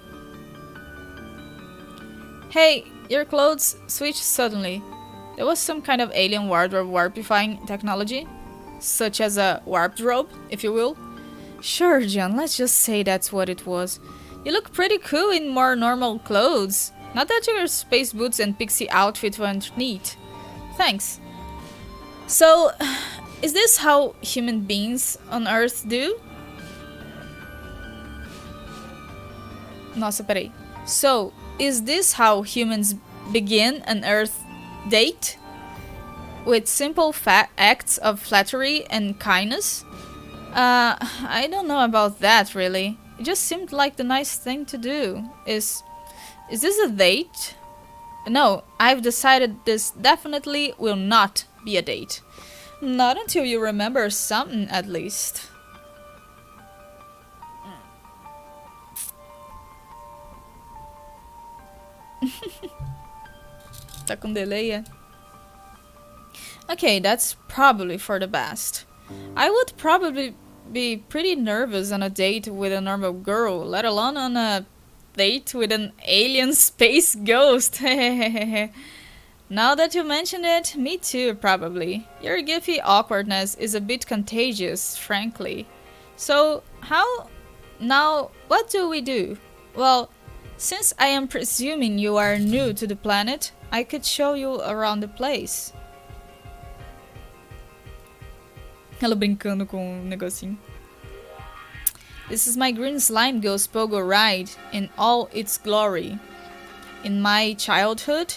Hey, your clothes switched suddenly. There was some kind of alien wardrobe warpifying technology, such as a warped robe, if you will. Sure, John, let's just say that's what it was. You look pretty cool in more normal clothes. Not that your space boots and pixie outfit weren't neat. Thanks. So, is this how human beings on Earth do? Nossa, peraí. So, is this how humans begin an Earth date? With simple acts of flattery and kindness? I don't know about that, really. It just seemed like the nice thing to do. Is this a date? No, I've decided this definitely will not be a date. Not until you remember something, at least. Tá com delay, é? Okay, that's probably for the best. I would probably be pretty nervous on a date with a normal girl, let alone on a date with an alien space ghost. Now that you mention it, me too, probably. Your giphy awkwardness is a bit contagious, frankly. So, now, what do we do? Well, since I am presuming you are new to the planet, I could show you around the place. Ela brincando com o negocinho. This is my green slime ghost pogo ride in all its glory. In my childhood,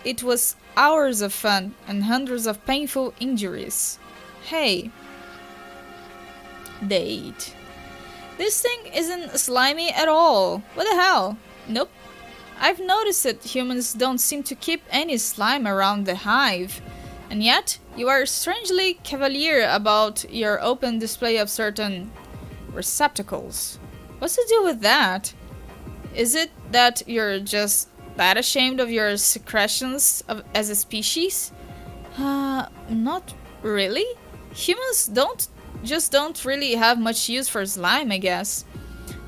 it was hours of fun and hundreds of painful injuries. Hey. Date. This thing isn't slimy at all. What the hell? Nope. I've noticed that humans don't seem to keep any slime around the hive. And yet, you are strangely cavalier about your open display of certain receptacles. What's to do with that? Is it that you're just that ashamed of your secretions as a species? Not really. Humans don't really have much use for slime, I guess.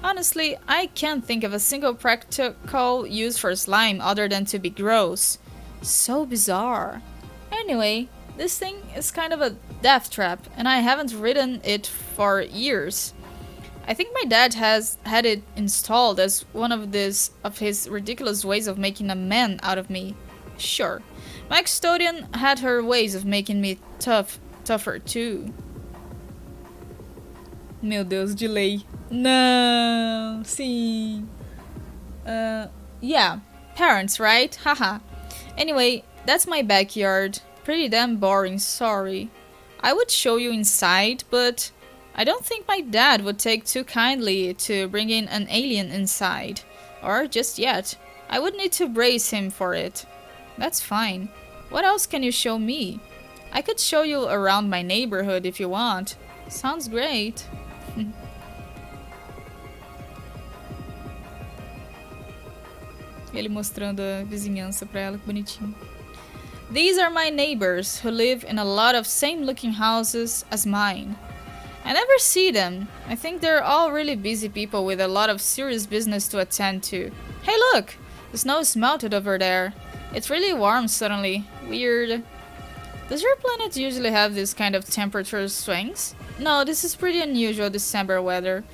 Honestly, I can't think of a single practical use for slime other than to be gross. So bizarre. Anyway, this thing is kind of a death trap, and I haven't ridden it for years. I think my dad has had it installed as one of his ridiculous ways of making a man out of me. Sure, my custodian had her ways of making me tougher too. Meu Deus, delay. Não, sim. Yeah, parents, right? Haha. Anyway, that's my backyard. Pretty damn boring, sorry. I would show you inside, but I don't think my dad would take too kindly to bringing an alien inside. Or just yet. I would need to brace him for it. That's fine. What else can you show me? I could show you around my neighborhood if you want. Sounds great. Ele mostrando a vizinhança pra ela, que bonitinho. These are my neighbors who live in a lot of same-looking houses as mine. I never see them. I think they're all really busy people with a lot of serious business to attend to. Hey look! The snow is melted over there. It's really warm suddenly. Weird. Does your planet usually have this kind of temperature swings? No, this is pretty unusual December weather.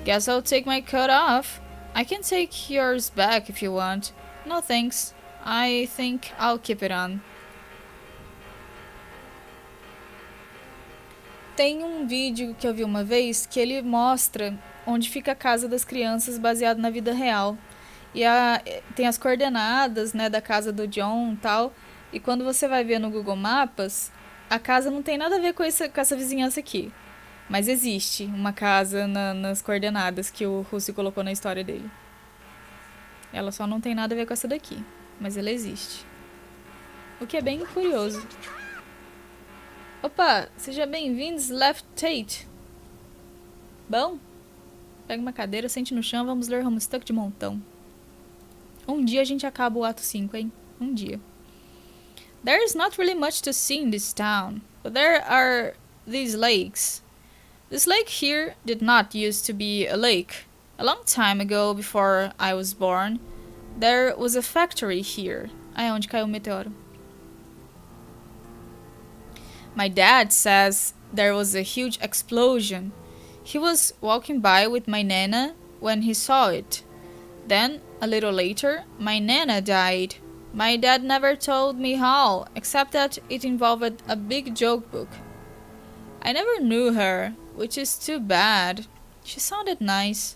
Guess I'll take my coat off. I can take yours back if you want. No thanks. I think I'll keep it on. Tem vídeo que eu vi uma vez que ele mostra onde fica a casa das crianças baseado na vida real. E tem as coordenadas, né, da casa do John e tal. E quando você vai ver no Google Maps, a casa não tem nada a ver com essa vizinhança aqui. Mas existe uma casa nas coordenadas que o Russo colocou na história dele. Ela só não tem nada a ver com essa daqui. Mas ela existe. O que é bem curioso. Opa, seja bem-vindos, Left Tate. Bom, pega uma cadeira, sente no chão, vamos ler HOMESTUCK de montão. Um dia a gente acaba o ato 5, hein? Um dia. There's not really much to see in this town, but there are these lakes. This lake here did not used to be a lake. A long time ago, before I was born, there was a factory here. Ah, é onde caiu o meteoro. My dad says there was a huge explosion. He was walking by with my nana when he saw it. Then, a little later, my Nana died. My dad never told me how, except that it involved a big joke book. I never knew her, which is too bad. She sounded nice.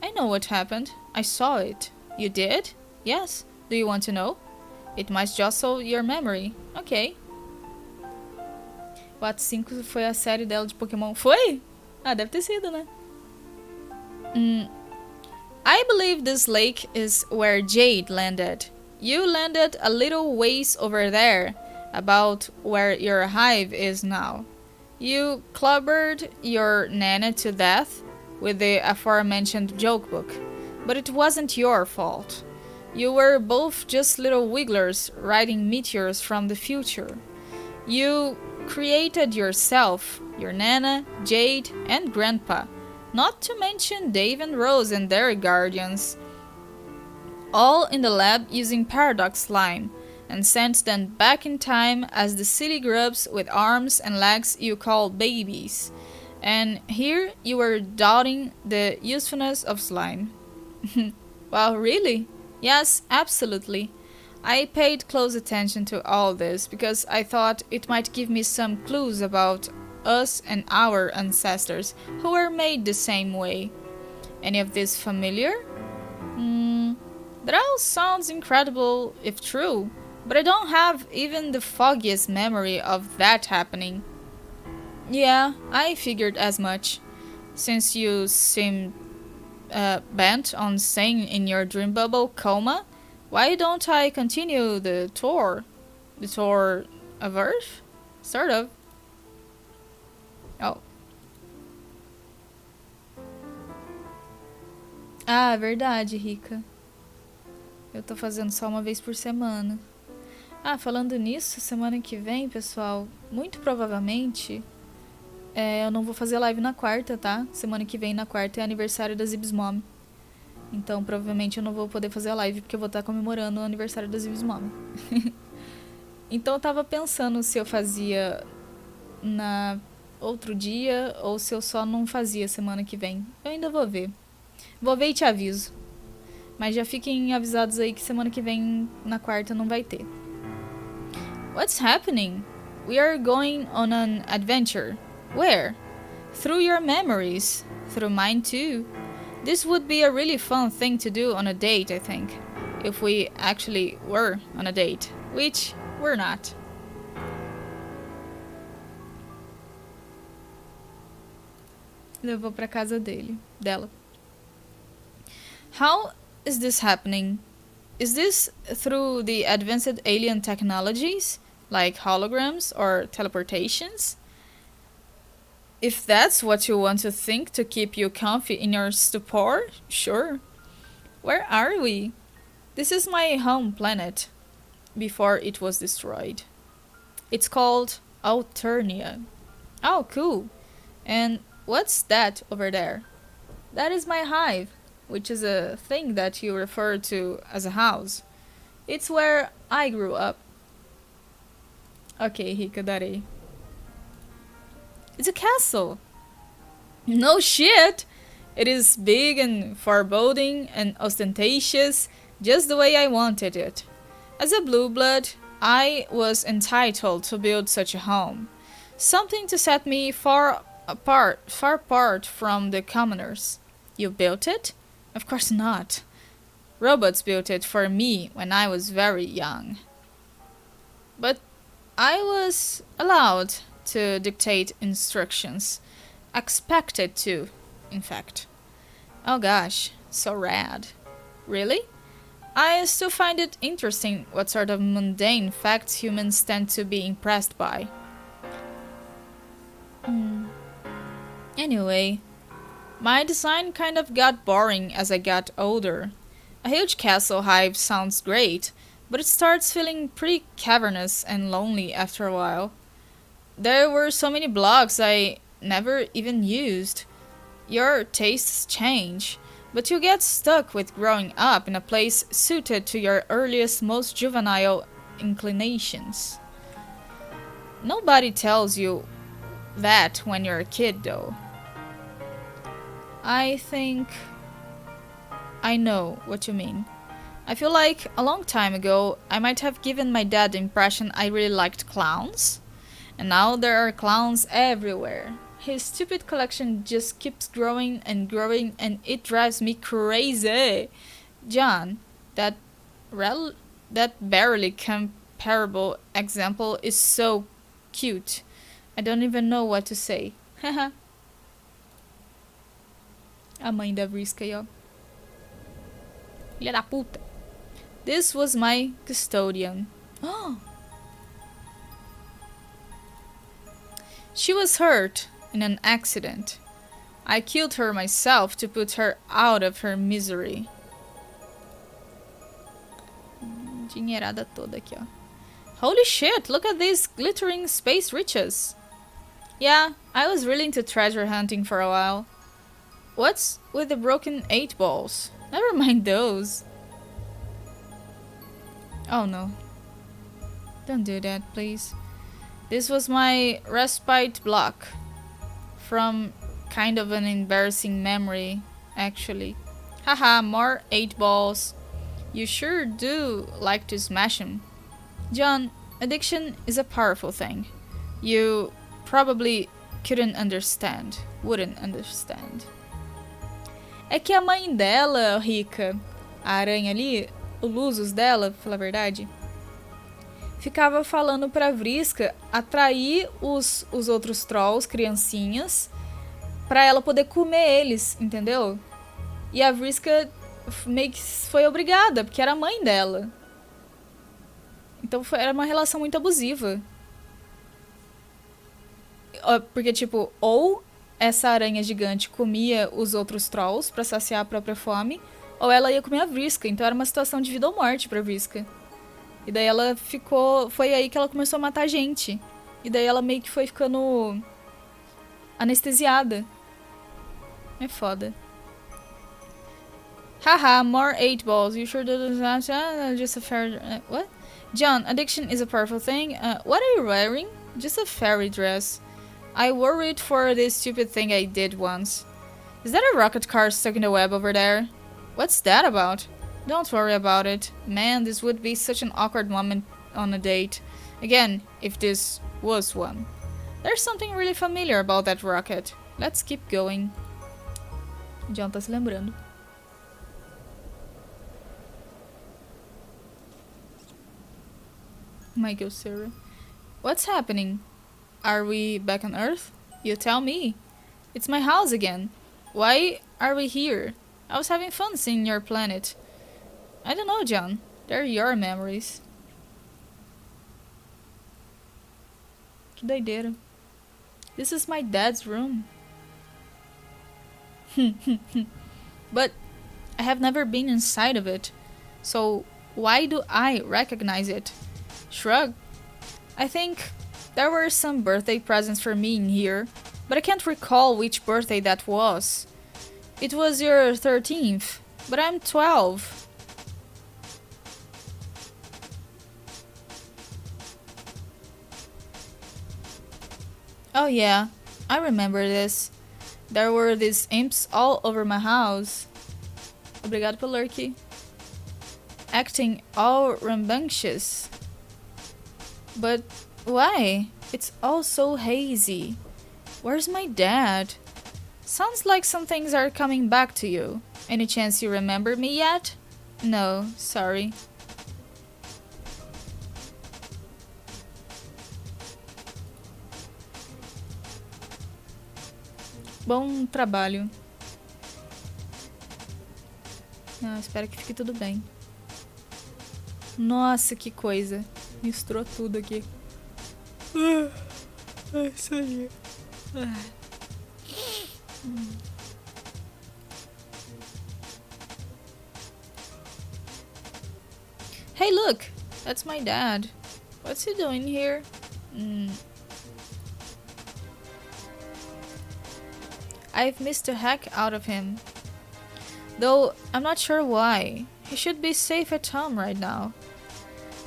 I know what happened. I saw it. You did? Yes. Do you want to know? It might jostle your memory. Ok. O Ato 5 foi a série dela de Pokémon. Foi? Ah, deve ter sido, né? I believe this lake is where Jade landed. You landed a little ways over there, about where your hive is now. You clobbered your Nana to death with the aforementioned joke book, but it wasn't your fault. You were both just little wigglers riding meteors from the future. You created yourself, your Nana, Jade, and Grandpa, not to mention Dave and Rose and their guardians, all in the lab using paradox slime, and sent them back in time as the silly grubs with arms and legs you call babies. And here you were doubting the usefulness of slime. Well, really? Yes, absolutely. I paid close attention to all this because I thought it might give me some clues about us and our ancestors who were made the same way. Any of this familiar? That all sounds incredible if true, but I don't have even the foggiest memory of that happening. Yeah, I figured as much. Since you seem bent on staying in your dream bubble coma, why don't I continue the tour? The tour of Earth? Sort of. Oh. Ah, verdade, Rica. Eu tô fazendo só uma vez por semana. Ah, falando nisso, semana que vem, pessoal, muito provavelmente eu não vou fazer live na quarta, tá? Semana que vem, na quarta, é aniversário da Zizibs Mom. Então, provavelmente eu não vou poder fazer a live porque eu vou estar comemorando o aniversário da Zizibs Mom. Então, eu tava pensando se eu fazia na outro dia ou se eu só não fazia semana que vem. Eu ainda vou ver. Vou ver e te aviso. Mas já fiquem avisados aí que semana que vem, na quarta, não vai ter. What's happening? We are going on an adventure. Where? Through your memories. Through mine too. This would be a really fun thing to do on a date, I think. If we actually were on a date. Which we're not. Levou pra casa dela. How is this happening? Is this through the advanced alien technologies, like holograms or teleportations? If that's what you want to think to keep you comfy in your stupor, sure. Where are we? This is my home planet, before it was destroyed. It's called Alternia. Oh, cool. And what's that over there? That is my hive, which is a thing that you refer to as a house. It's where I grew up. Ok, Rika, darei. It's a castle. No shit! It is big and foreboding and ostentatious, just the way I wanted it. As a blue blood, I was entitled to build such a home. Something to set me far apart from the commoners. You built it? Of course not. Robots built it for me when I was very young. But I was allowed to dictate instructions. Expected to, in fact. Oh gosh, so rad. Really? I still find it interesting what sort of mundane facts humans tend to be impressed by. Anyway, my design kind of got boring as I got older. A huge castle hive sounds great, but it starts feeling pretty cavernous and lonely after a while. There were so many blocks I never even used. Your tastes change, but you get stuck with growing up in a place suited to your earliest, most juvenile inclinations. Nobody tells you that when you're a kid, though. I think I know what you mean. I feel like a long time ago I might have given my dad the impression I really liked clowns. And now there are clowns everywhere. His stupid collection just keeps growing and growing and it drives me crazy. John, that barely comparable example is so cute. I don't even know what to say. Haha. A mãe da Vriska aí, ó. Filha da puta. This was my custodian. She was hurt in an accident. I killed her myself to put her out of her misery. Dinheirada toda aqui, ó. Holy shit, look at these glittering space riches. Yeah, I was really into treasure hunting for a while. What's with the broken 8 balls? Never mind those. Oh no. Don't do that, please. This was my respite block. From kind of an embarrassing memory, actually. Haha, more 8 balls. You sure do like to smash them. John, addiction is a powerful thing. You probably wouldn't understand. É que a mãe dela, Rica, a aranha ali, o Lusus dela, pra falar a verdade, ficava falando pra Vriska atrair os outros trolls, criancinhas, pra ela poder comer eles, entendeu? E a Vriska meio que foi obrigada, porque era a mãe dela. Então era uma relação muito abusiva. Porque, tipo, ou essa aranha gigante comia os outros trolls pra saciar a própria fome, ou ela ia comer a Vriska. Então era uma situação de vida ou morte pra Vriska. E daí ela ficou... Foi aí que ela começou a matar gente. E daí ela meio que foi ficando anestesiada. É foda. Haha, more 8 balls. You sure that just a fair... what? John, addiction is a powerful thing. What are you wearing? Just a fairy dress. I wore it for this stupid thing I did once. Is that a rocket car stuck in the web over there? What's that about? Don't worry about it. Man, this would be such an awkward moment on a date. Again, if this was one. There's something really familiar about that rocket. Let's keep going. John tá se lembrando. Michael Sarah. What's happening? Are we back on Earth? You tell me. It's my house again. Why are we here? I was having fun seeing your planet. I don't know, John. They're your memories. Que doideira. This is my dad's room. But I have never been inside of it. So why do I recognize it? Shrug. I think there were some birthday presents for me in here, but I can't recall which birthday that was. It was your 13th, but I'm 12. Oh yeah, I remember this. There were these imps all over my house. Obrigado pelo lurk. Acting all rambunctious. But why? It's all so hazy. Where's my dad? Sounds like some things are coming back to you. Any chance you remember me yet? No, sorry. Bom trabalho. Espero que fique tudo bem. Nossa, que coisa. Misturou tudo aqui. Isso aí. Hey, look! That's my dad. What's he doing here? I've missed the heck out of him. Though, I'm not sure why. He should be safe at home right now.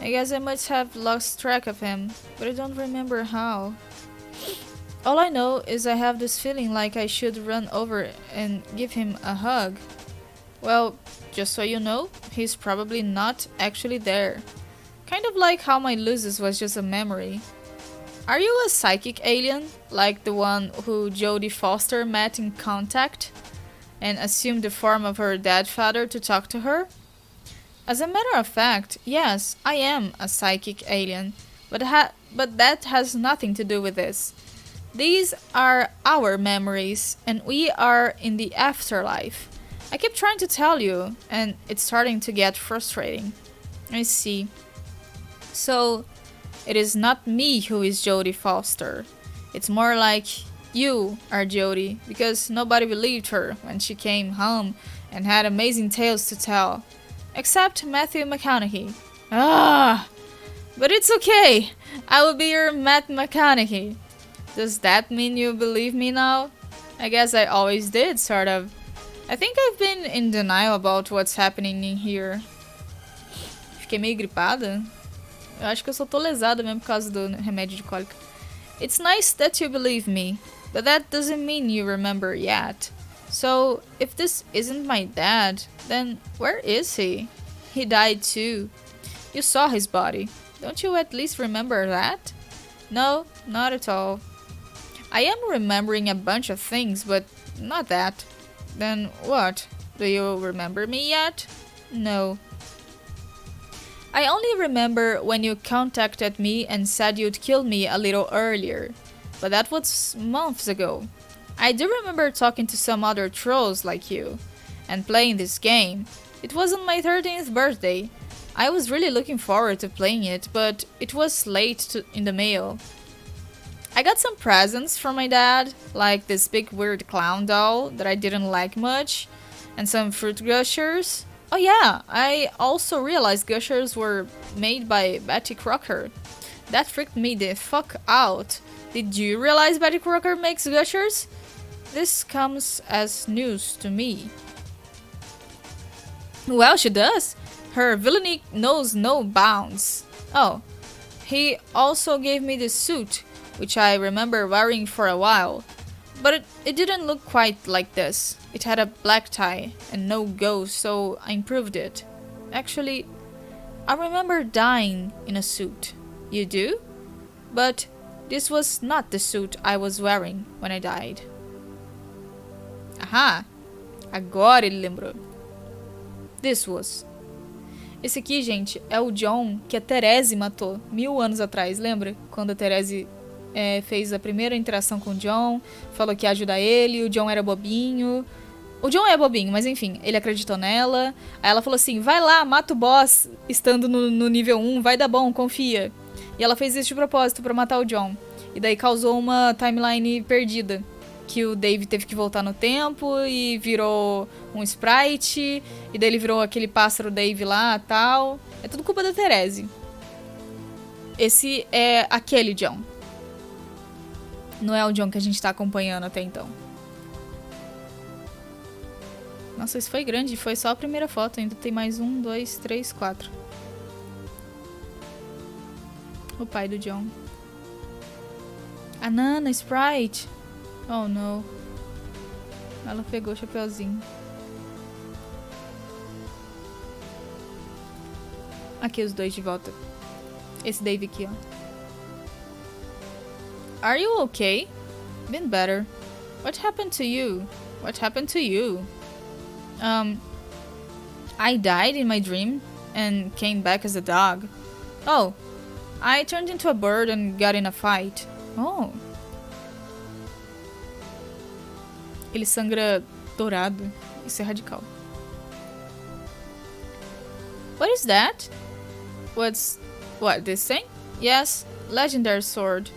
I guess I must have lost track of him, but I don't remember how. All I know is I have this feeling like I should run over and give him a hug. Well, just so you know, he's probably not actually there. Kind of like how my losses was just a memory. Are you a psychic alien, like the one who Jodie Foster met in Contact, and assumed the form of her dead father to talk to her? As a matter of fact, yes, I am a psychic alien, but that has nothing to do with this. These are our memories, and we are in the afterlife. I keep trying to tell you, and it's starting to get frustrating. I see. So, it is not me who is Jodie Foster. It's more like you are Jodie, because nobody believed her when she came home and had amazing tales to tell. Except Matthew McConaughey. Ah! But it's okay. I will be your Matt McConaughey. Does that mean you believe me now? I guess I always did, sort of. I think I've been in denial about what's happening in here. Fiquei meio gripada. Eu acho que eu só tô lesada mesmo por causa do remédio de cólica. It's nice that you believe me, but that doesn't mean you remember yet. So, if this isn't my dad, then where is he? He died too. You saw his body. Don't you at least remember that? No, not at all. I am remembering a bunch of things, but not that. Then what? Do you remember me yet? No. I only remember when you contacted me and said you'd kill me a little earlier. But that was months ago. I do remember talking to some other trolls like you, and playing this game. It was on my 13th birthday. I was really looking forward to playing it, but it was late in the mail. I got some presents from my dad, like this big weird clown doll that I didn't like much, and some fruit gushers. Oh yeah, I also realized gushers were made by Betty Crocker. That freaked me the fuck out. Did you realize Betty Crocker makes gushers? This comes as news to me. Well, she does. Her villainy knows no bounds. Oh, he also gave me this suit, which I remember wearing for a while. But it didn't look quite like this. It had a black tie and no ghost, so I improved it. Actually, I remember dying in a suit. You do? But this was not the suit I was wearing when I died. Ahá! Agora ele lembrou. This was. Esse aqui, gente, é o John que a Therese matou 1000 anos atrás, lembra? Quando a Therese fez a primeira interação com o John, falou que ia ajudar ele, o John era bobinho. O John é bobinho, mas enfim, ele acreditou nela. Aí ela falou assim, vai lá, mata o boss, estando no nível 1, vai dar bom, confia. E ela fez isso de propósito pra matar o John. E daí causou uma timeline perdida. Que o Dave teve que voltar no tempo e virou um sprite. E daí ele virou aquele pássaro Dave lá, tal. É tudo culpa da Therese. Esse é aquele John. Não é o John que a gente tá acompanhando até então. Nossa, isso foi grande. Foi só a primeira foto. Ainda tem mais 1, 2, 3, 4. O pai do John. A Nana, Sprite. Oh, não. Ela pegou o chapeuzinho. Aqui os dois de volta. Esse Dave aqui, ó. Are you okay? Been better. What happened to you? What happened to you? I died in my dream and came back as a dog. Oh, I turned into a bird and got in a fight. Oh. Ele sangra dourado. Isso é radical. What is that? What, this thing? Yes, legendary sword.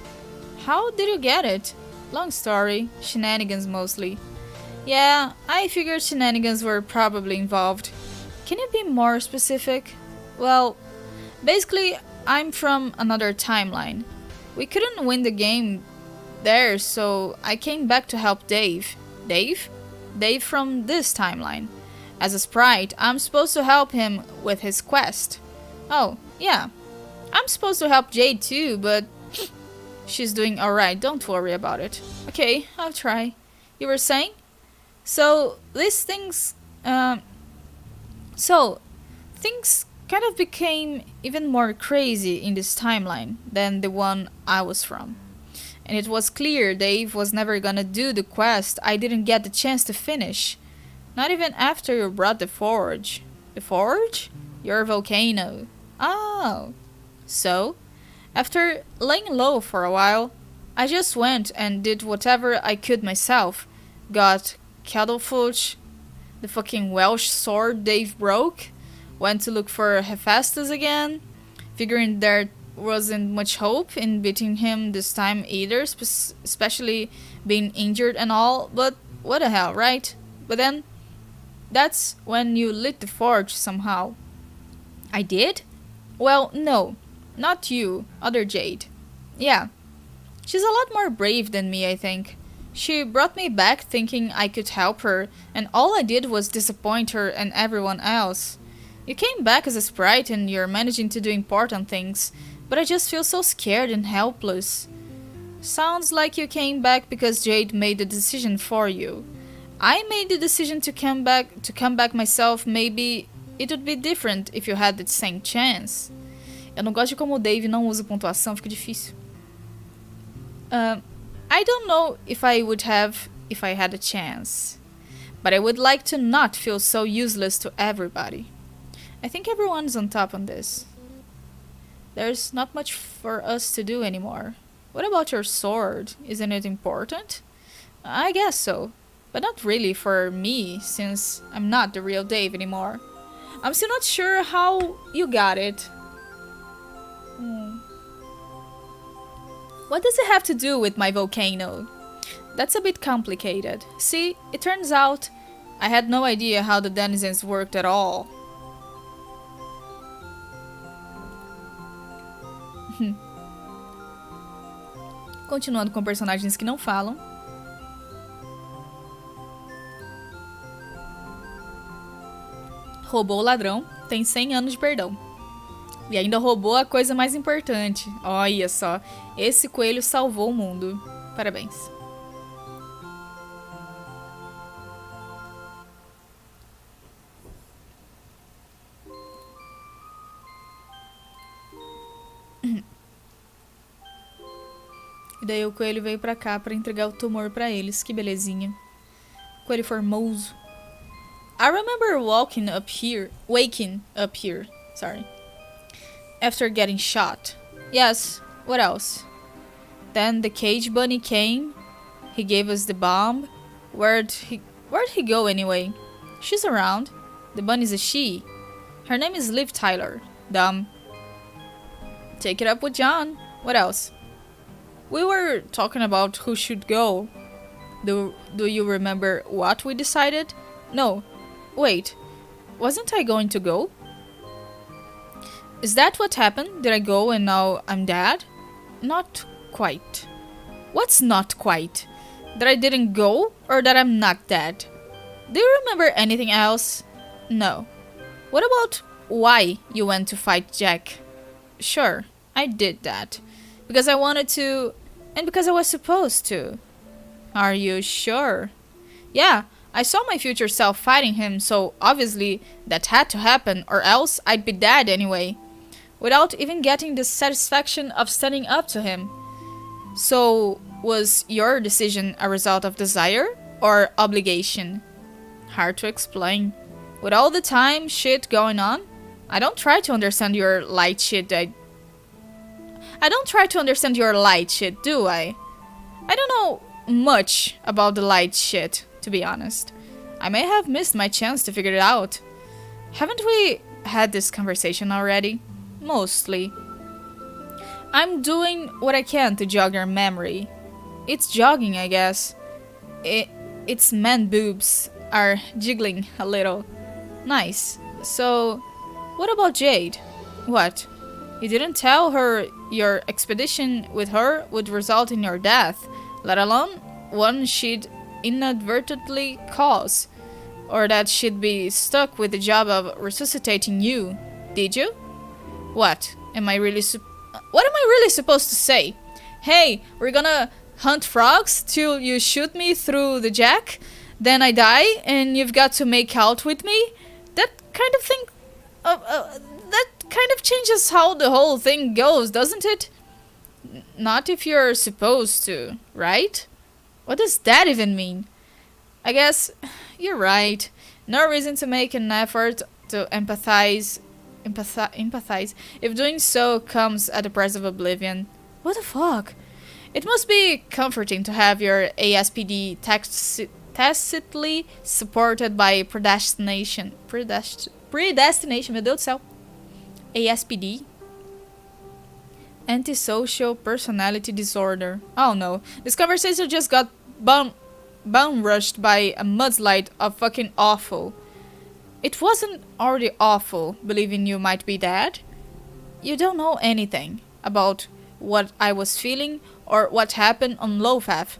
How did you get it? Long story. Shenanigans mostly. Yeah, I figured shenanigans were probably involved. Can you be more specific? Well, basically, I'm from another timeline. We couldn't win the game there, so I came back to help Dave. Dave? Dave from this timeline. As a sprite, I'm supposed to help him with his quest. Oh, yeah. I'm supposed to help Jade too, but she's doing alright, don't worry about it. Okay, I'll try. You were saying? So, these things, So, things kind of became even more crazy in this timeline than the one I was from. And it was clear Dave was never gonna do the quest I didn't get the chance to finish. Not even after you brought the forge. The forge? Your volcano. Oh. So, after laying low for a while, I just went and did whatever I could myself. Got Kettlefoot, the fucking Welsh sword Dave broke, went to look for Hephaestus again, figuring there wasn't much hope in beating him this time either, especially being injured and all, but what the hell, right? But then, that's when you lit the forge somehow. I did? Well, no. Not you, other Jade. Yeah. She's a lot more brave than me, I think. She brought me back thinking I could help her, and all I did was disappoint her and everyone else. You came back as a sprite and you're managing to do important things, but I just feel so scared and helpless. Sounds like you came back because Jade made the decision for you. I made the decision to come back myself. Maybe it would be different if you had the same chance. Eu não gosto de como o Dave não usa pontuação, fica difícil. I don't know if I would have if I had a chance. But I would like to not feel so useless to everybody. I think everyone's on top on this. There's not much for us to do anymore. What about your sword? Isn't it important? I guess so. But not really for me, since I'm not the real Dave anymore. I'm still not sure how you got it. What does it have to do with my volcano? That's a bit complicated. See, it turns out I had no idea how the denizens worked at all. Continuando com personagens que não falam. Roubou o ladrão, tem 100 anos de perdão. E ainda roubou a coisa mais importante. Olha só, esse coelho salvou o mundo. Parabéns. E daí o coelho veio pra cá pra entregar o tumor pra eles. Que belezinha. Coelho formoso. I remember waking up here, sorry, after getting shot. Yes, what else? Then the cage bunny came. He gave us the bomb. Where'd he go anyway? She's around. The bunny's a she. Her name is Liv Tyler. Dumb. Take it up with John. What else? We were talking about who should go. Do you remember what we decided? No. Wait, wasn't I going to go? Is that what happened? Did I go and now I'm dead? Not quite. What's not quite? That I didn't go or that I'm not dead? Do you remember anything else? No. What about why you went to fight Jack? Sure, I did that. Because I wanted to, and because I was supposed to. Are you sure? Yeah. I saw my future self fighting him, so obviously that had to happen, or else I'd be dead anyway, without even getting the satisfaction of standing up to him. So, was your decision a result of desire or obligation? Hard to explain. With all the time shit going on, I don't try to understand your light shit, do I? I don't know much about the light shit. To be honest, I may have missed my chance to figure it out. Haven't we had this conversation already? Mostly. I'm doing what I can to jog your memory. It's jogging, I guess. Its man boobs are jiggling a little. Nice. So, what about Jade? What? You didn't tell her your expedition with her would result in your death, let alone one she'd inadvertently cause, or that she'd be stuck with the job of resuscitating you, did you? What? Am I really supposed to say? Hey, we're gonna hunt frogs till you shoot me through the jack, then I die and you've got to make out with me? That kind of thing? changes how the whole thing goes, doesn't it? Not if you're supposed to, right? What does that even mean? I guess you're right. No reason to make an effort to empathize if doing so comes at the price of oblivion. What the fuck? It must be comforting to have your ASPD tacitly supported by predestination. Predestination, meu Deus do céu. ASPD? Antisocial personality disorder. Oh no, this conversation just got bum rushed by a mudslide of fucking awful. It wasn't already awful believing you might be dead. You don't know anything about what I was feeling or what happened on Lofaf.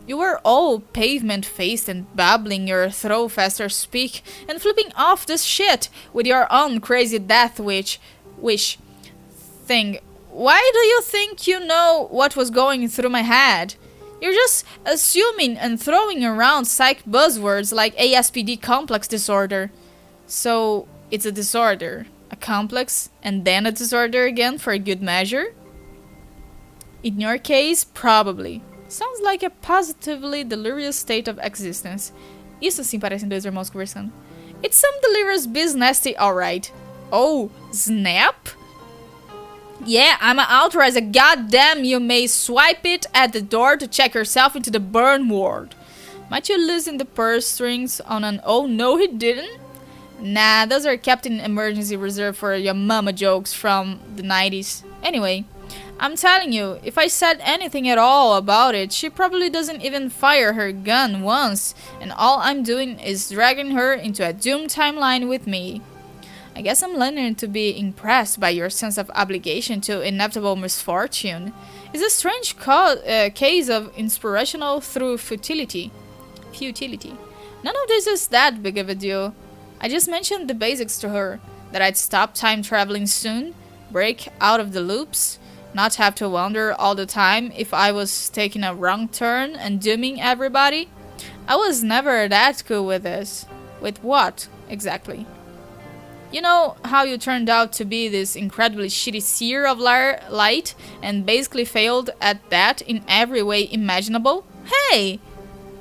You were all pavement-faced and babbling your throw faster speak and flipping off this shit with your own crazy death wish thing. Why do you think you know what was going through my head? You're just assuming and throwing around psych buzzwords like ASPD complex disorder. So, it's a disorder, a complex, and then a disorder again for a good measure? In your case, probably. Sounds like a positively delirious state of existence. Isso sim parecem dois irmãos conversando. It's some delirious business, alright. Oh, snap? Yeah, I'm authorized a goddamn you may swipe it at the door to check yourself into the burn ward. Might you loosen the purse strings on an oh no he didn't? Nah, those are kept in emergency reserve for your mama jokes from the 90s. Anyway, I'm telling you, if I said anything at all about it, she probably doesn't even fire her gun once, and all I'm doing is dragging her into a doomed timeline with me. I guess I'm learning to be impressed by your sense of obligation to inevitable misfortune. It's a strange case of inspirational through futility. None of this is that big of a deal. I just mentioned the basics to her, that I'd stop time traveling soon, break out of the loops, not have to wonder all the time if I was taking a wrong turn and dooming everybody. I was never that cool with this. With what, exactly? You know how you turned out to be this incredibly shitty seer of light and basically failed at that in every way imaginable? Hey!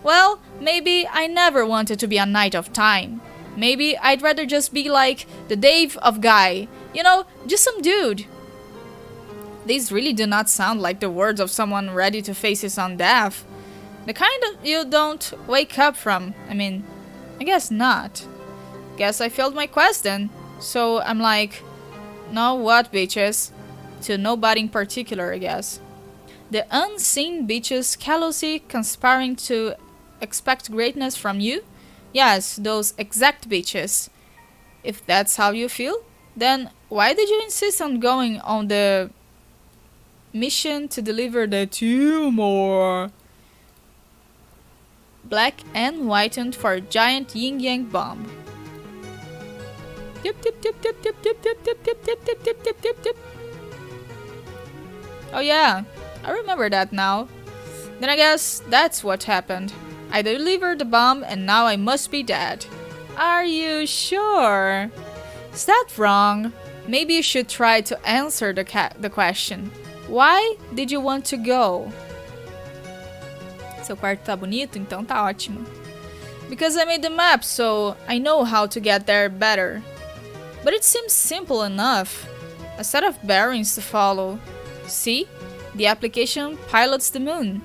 Well, maybe I never wanted to be a Knight of Time. Maybe I'd rather just be like the Dave of Guy. You know, just some dude. These really do not sound like the words of someone ready to face his own death. The kind of you don't wake up from. I mean, I guess not. Guess I failed my quest then. So I'm like, no what bitches? To nobody in particular, I guess. The unseen bitches callously conspiring to expect greatness from you? Yes, those exact bitches. If that's how you feel, then why did you insist on going on the mission to deliver the tumor? Black and whitened for a giant yin-yang bomb. Tip tip tip tip tip tip tip tip tip tip tip tip tip tip tip. Oh yeah, I remember that now. Then I guess that's what happened. I delivered the bomb and now I must be dead. Are you sure? Is that wrong? Maybe you should try to answer the question. Why did you want to go? Seu quarto tá bonito? Então tá ótimo. Because I made the map, so I know how to get there better. But it seems simple enough. A set of bearings to follow. See? The application pilots the moon.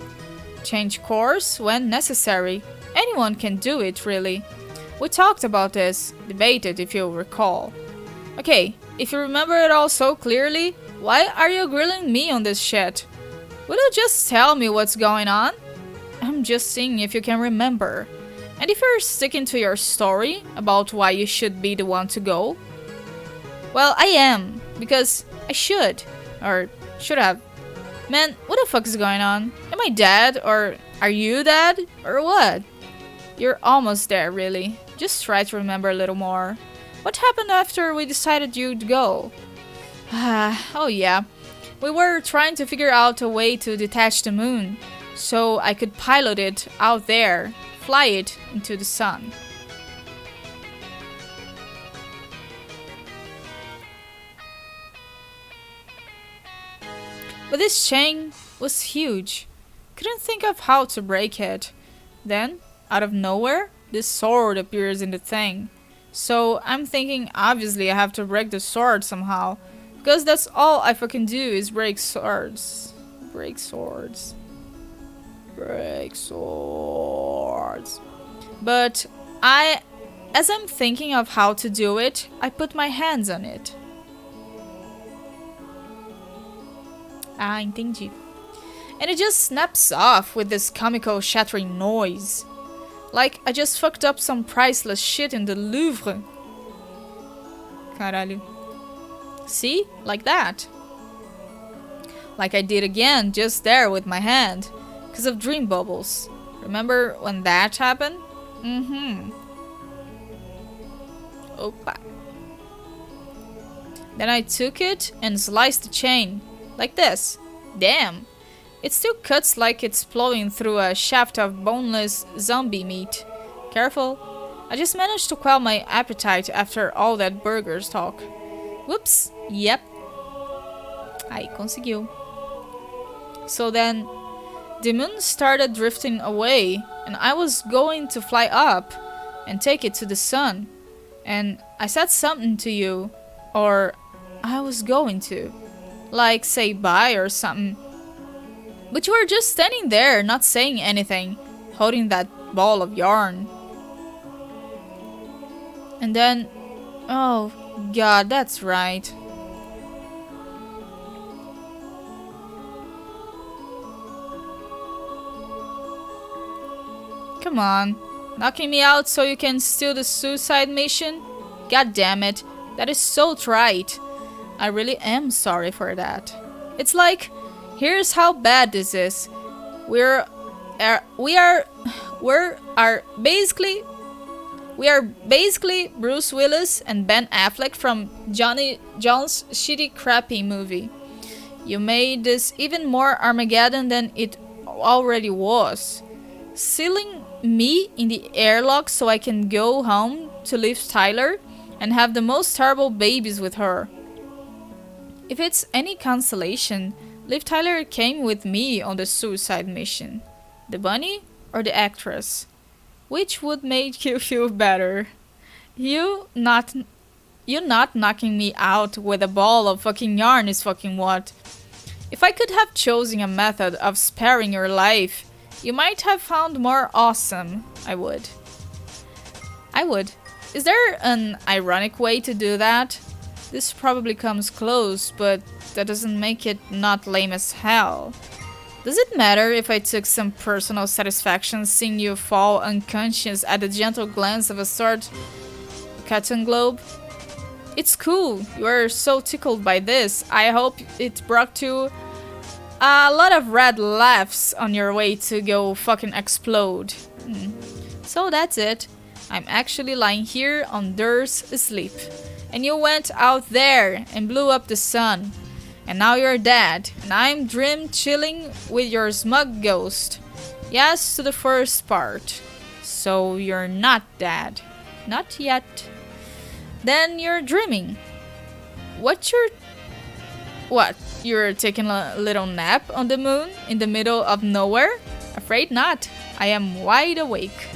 Change course when necessary. Anyone can do it, really. We talked about this, debated if you recall. Okay, if you remember it all so clearly, why are you grilling me on this shit? Will you just tell me what's going on? I'm just seeing if you can remember. And if you're sticking to your story about why you should be the one to go? Well, I am, because I should. Or should have. Man, what the fuck is going on? Am I dead? Or are you dead? Or what? You're almost there, really. Just try to remember a little more. What happened after we decided you'd go? Oh yeah. We were trying to figure out a way to detach the moon, so I could pilot it out there, fly it into the sun. But this chain was huge. Couldn't think of how to break it. Then, out of nowhere, this sword appears in the thing. So I'm thinking obviously I have to break the sword somehow. Because that's all I fucking do is break swords. Break swords. Break swords. But as I'm thinking of how to do it, I put my hands on it. Ah, entendi. And it just snaps off with this comical shattering noise. Like I just fucked up some priceless shit in the Louvre. Caralho. See? Like that. Like I did again just there with my hand. Because of dream bubbles. Remember when that happened? Opa. Then I took it and sliced the chain. Like this. Damn. It still cuts like it's plowing through a shaft of boneless zombie meat. Careful. I just managed to quell my appetite after all that burgers talk. Whoops. Yep. Aí, conseguiu. So then, the moon started drifting away, and I was going to fly up and take it to the sun. And I said something to you, or I was going to. Like, say bye or something. But you were just standing there, not saying anything, holding that ball of yarn. And then, oh god, that's right. Come on, knocking me out so you can steal the suicide mission? God damn it, that is so trite. I really am sorry for that. It's like, here's how bad this is. We are basically Bruce Willis and Ben Affleck from Johnny John's shitty crappy movie. You made this even more Armageddon than it already was. Sealing me in the airlock so I can go home to Liv Tyler and have the most terrible babies with her. If it's any consolation, Liv Tyler came with me on the suicide mission. The bunny or the actress? Which would make you feel better? You not knocking me out with a ball of fucking yarn is fucking what? If I could have chosen a method of sparing your life, you might have found more awesome. I would. Is there an ironic way to do that? This probably comes close, but that doesn't make it not lame as hell. Does it matter if I took some personal satisfaction seeing you fall unconscious at the gentle glance of a sword cotton globe? It's cool. You are so tickled by this. I hope it brought you a lot of red laughs on your way to go fucking explode. So that's it. I'm actually lying here on Dur's asleep. And you went out there and blew up the sun. And now you're dead. And I'm dream chilling with your smug ghost. Yes to the first part. So you're not dead. Not yet. Then you're dreaming. What? You're taking a little nap on the moon in the middle of nowhere? Afraid not. I am wide awake.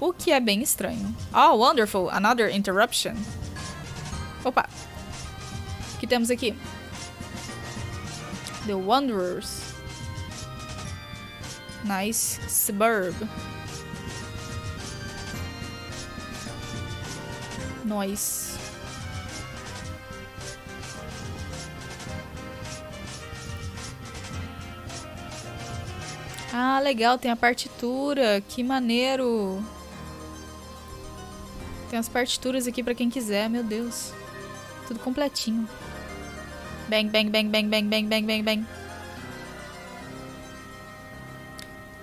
O que é bem estranho. Oh, wonderful. Another interruption. Opa. O que temos aqui? The Wanderers. Nice suburb. Nice. Ah, legal, tem a partitura, que maneiro. Tem as partituras aqui pra quem quiser, meu Deus. Tudo completinho. Bang, bang, bang, bang, bang, bang, bang, bang, bang.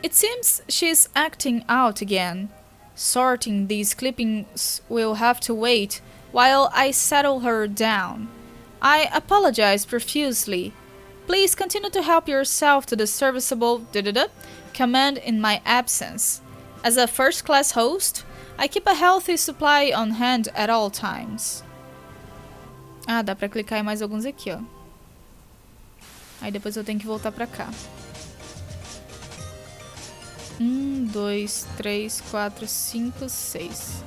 It seems she's acting out again. Sorting these clippings will have to wait while I settle her down. I apologize profusely. Please continue to help yourself to the serviceable command in my absence. As a first-class host, I keep a healthy supply on hand at all times. Ah, dá pra clicar em mais alguns aqui, ó. Aí depois eu tenho que voltar pra cá. 2, 3, 4, 5, 6.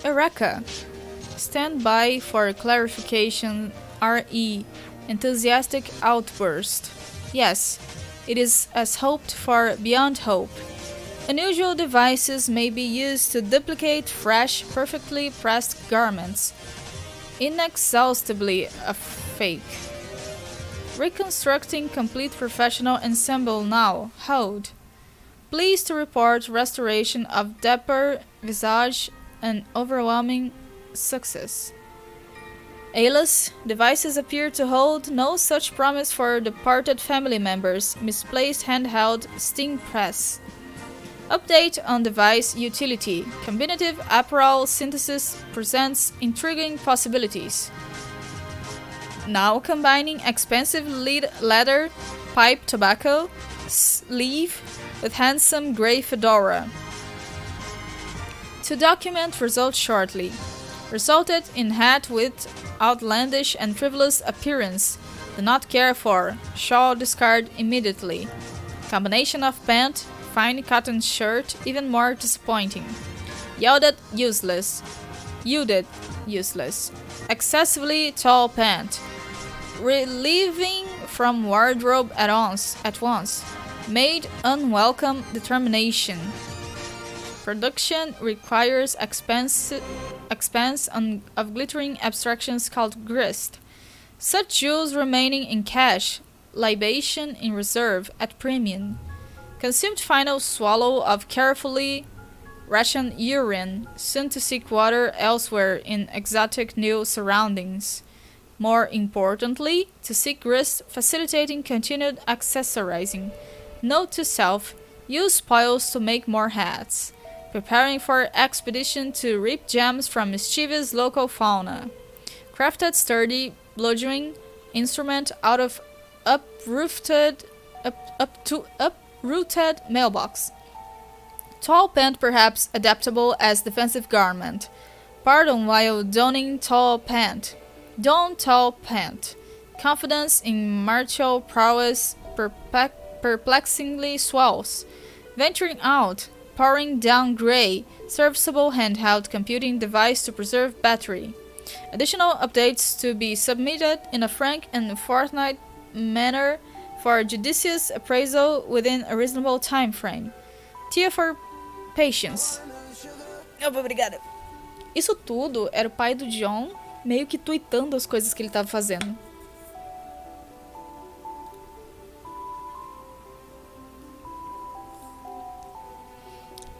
Eureka! Stand by for clarification. RE. Enthusiastic outburst. Yes, it is as hoped for beyond hope. Unusual devices may be used to duplicate fresh, perfectly pressed garments. Inexhaustibly a fake. Reconstructing complete professional ensemble now. Hold. Pleased to report restoration of dapper visage and overwhelming success. Alias, devices appear to hold no such promise for departed family members. Misplaced handheld steam press. Update on device utility. Combinative apparel synthesis presents intriguing possibilities. Now combining expensive leather, pipe tobacco, sleeve with handsome grey fedora. To document results shortly. Resulted in hat with outlandish and frivolous appearance. Do not care for. Shall discard immediately. Combination of pant, fine cotton shirt, even more disappointing. Yielded useless. Excessively tall pant. Relieving from wardrobe at once. Made unwelcome determination. Production requires expense of glittering abstractions called grist. Such jewels remaining in cash. Libation in reserve at premium. Consumed final swallow of carefully rationed urine, soon to seek water elsewhere in exotic new surroundings. More importantly, to seek grist facilitating continued accessorizing. Note to self, use spoils to make more hats. Preparing for expedition to reap gems from mischievous local fauna. Crafted sturdy bludgeoning instrument out of uprooted mailbox. Tall pant perhaps adaptable as defensive garment. Pardon while donning tall pant. Don tall pant. Confidence in martial prowess perplexingly swells. Venturing out. Pouring down gray. Serviceable handheld computing device to preserve battery. Additional updates to be submitted in a frank and forthright manner for judicious appraisal within a reasonable time frame. Tia for patience. Obrigada. Isso tudo era o pai do John meio que tweetando as coisas que ele estava fazendo.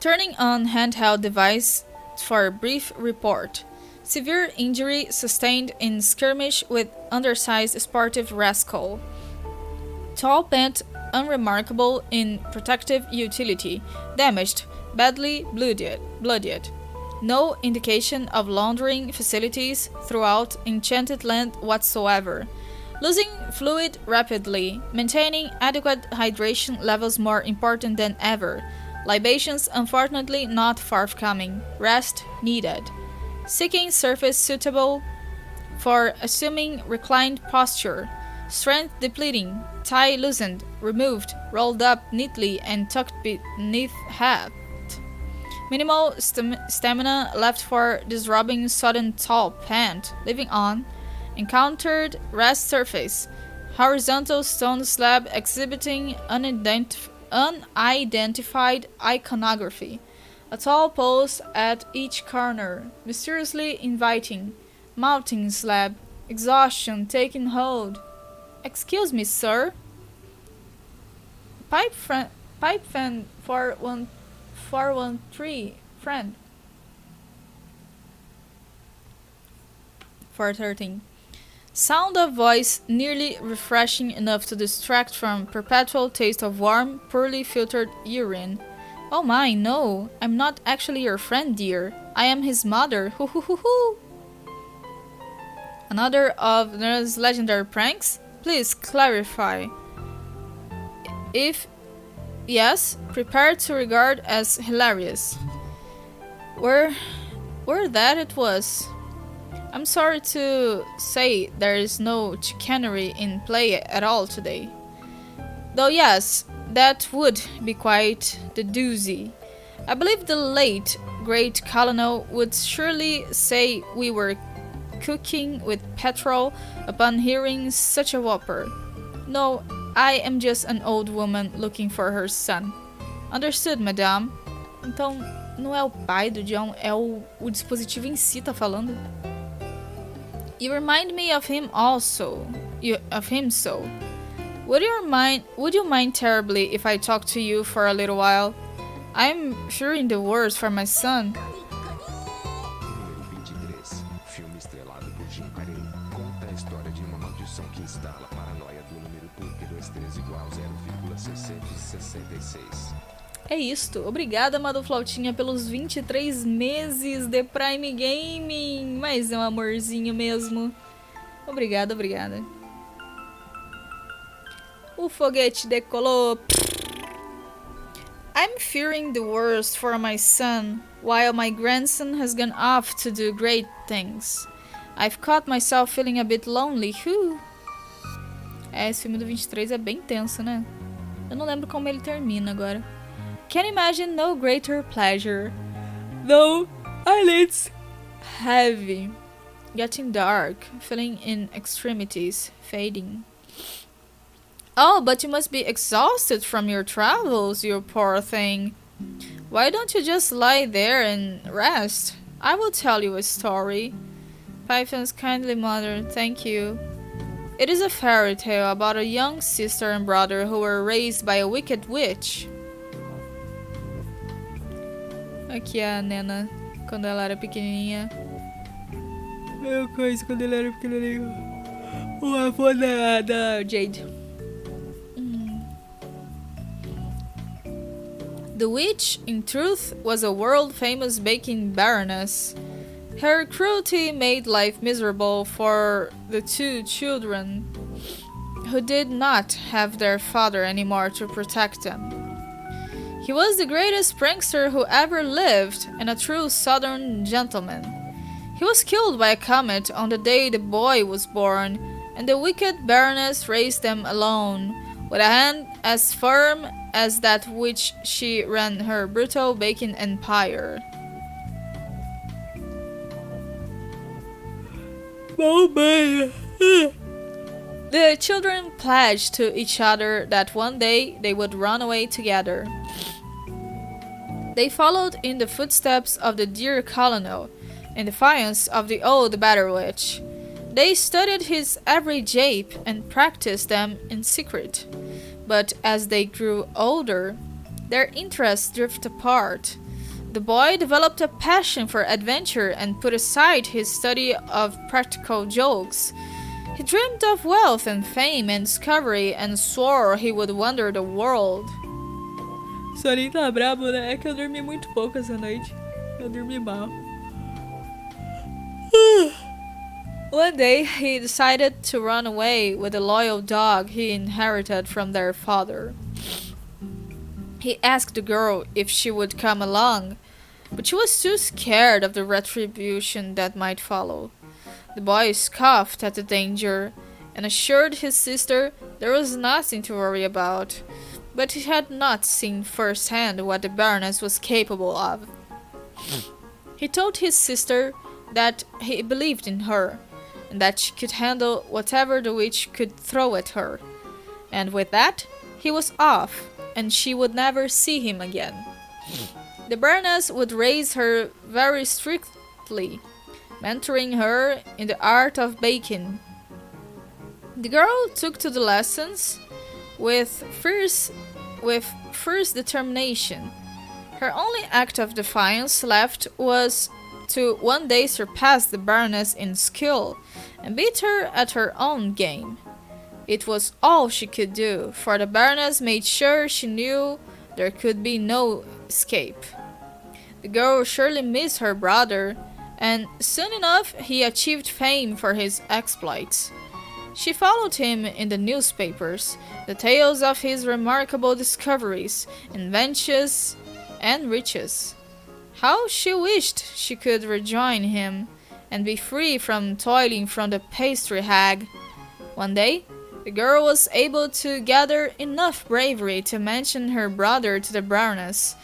Turning on handheld device for a brief report. Severe injury sustained in skirmish with undersized sportive rascal. Tall pant unremarkable in protective utility. Damaged, badly bloodied. No indication of laundering facilities throughout enchanted land whatsoever. Losing fluid rapidly. Maintaining adequate hydration levels more important than ever. Libations unfortunately not forthcoming. Rest needed. Seeking surface suitable for assuming reclined posture. Strength depleting. Tie loosened, removed, rolled up neatly and tucked beneath hat. Minimal stamina left for disrobing sudden tall pant. Living on. Encountered rest surface. Horizontal stone slab exhibiting unidentified iconography. A tall post at each corner, mysteriously inviting. Mounting slab. Exhaustion taking hold. Excuse me, sir. Pipe fan 413, friend. 413. Sound of voice nearly refreshing enough to distract from perpetual taste of warm, poorly filtered urine. Oh my, no, I'm not actually your friend, dear. I am his mother. Hoo hoo hoo hoo. Another of Nera's legendary pranks? Please clarify. If yes, prepare to regard as hilarious. Where that it was. I'm sorry to say there is no chicanery in play at all today. Though yes, that would be quite the doozy. I believe the late, great colonel would surely say we were cooking with petrol upon hearing such a whopper. No, I am just an old woman looking for her son. Understood, madame. Então, não é o pai do John, é o dispositivo em si tá falando. You remind me of him also. So. Would you mind terribly if I talk to you for a little while? I'm fearing the worst for my son.
Número 23. Filme estrelado por Jim Carrey. Conta a história de uma maldição que instala a paranoia do número porque 23 igual 0,666.
É isto. Obrigada, Madu Flautinha, pelos 23 meses de Prime Gaming. Mas é um amorzinho mesmo. Obrigada, obrigada. O foguete decolou. I'm fearing the worst for my son, while my grandson has gone off to do great things. I've caught myself feeling a bit lonely. Esse filme do 23 é bem tenso, né? Eu não lembro como ele termina agora. Can imagine no greater pleasure, though eyelids heavy, getting dark, feeling in extremities, fading. Oh, but you must be exhausted from your travels, you poor thing. Why don't you just lie there and rest? I will tell you a story. Python's kindly mother, thank you. It is a fairy tale about a young sister and brother who were raised by a wicked witch. Aqui a Nena, quando ela era pequenininha. Meu coisa, quando ela era pequenininha. O avô da Jade. The witch, in truth, was a world-famous baking baroness. Her cruelty made life miserable for the two children, who did not have their father anymore to protect them. He was the greatest prankster who ever lived, and a true southern gentleman. He was killed by a comet on the day the boy was born, and the wicked baroness raised them alone, with a hand as firm as that which she ran her brutal baking empire. Oh my. The children pledged to each other that one day they would run away together. They followed in the footsteps of the dear colonel, in defiance of the old battle witch. They studied his every jape and practiced them in secret. But as they grew older, their interests drifted apart. The boy developed a passion for adventure and put aside his study of practical jokes. He dreamed of wealth and fame and discovery and swore he would wander the world. Soninho tá brabo, né? É que eu dormi muito pouco essa noite. Eu dormi mal. One day, he decided to run away with a loyal dog he inherited from their father. He asked the girl if she would come along, but she was too scared of the retribution that might follow. The boy scoffed at the danger and assured his sister there was nothing to worry about, but he had not seen firsthand what the Baroness was capable of. He told his sister that he believed in her, and that she could handle whatever the witch could throw at her. And with that, he was off, and she would never see him again. The Baroness would raise her very strictly, mentoring her in the art of baking. The girl took to the lessons with fierce determination. Her only act of defiance left was to one day surpass the Baroness in skill and beat her at her own game. It was all she could do, for the Baroness made sure she knew there could be no escape. The girl surely missed her brother, and soon enough he achieved fame for his exploits. She followed him in the newspapers, the tales of his remarkable discoveries, inventions, and riches. How she wished she could rejoin him, and be free from toiling from the pastry hag. One day, the girl was able to gather enough bravery to mention her brother to the Baroness,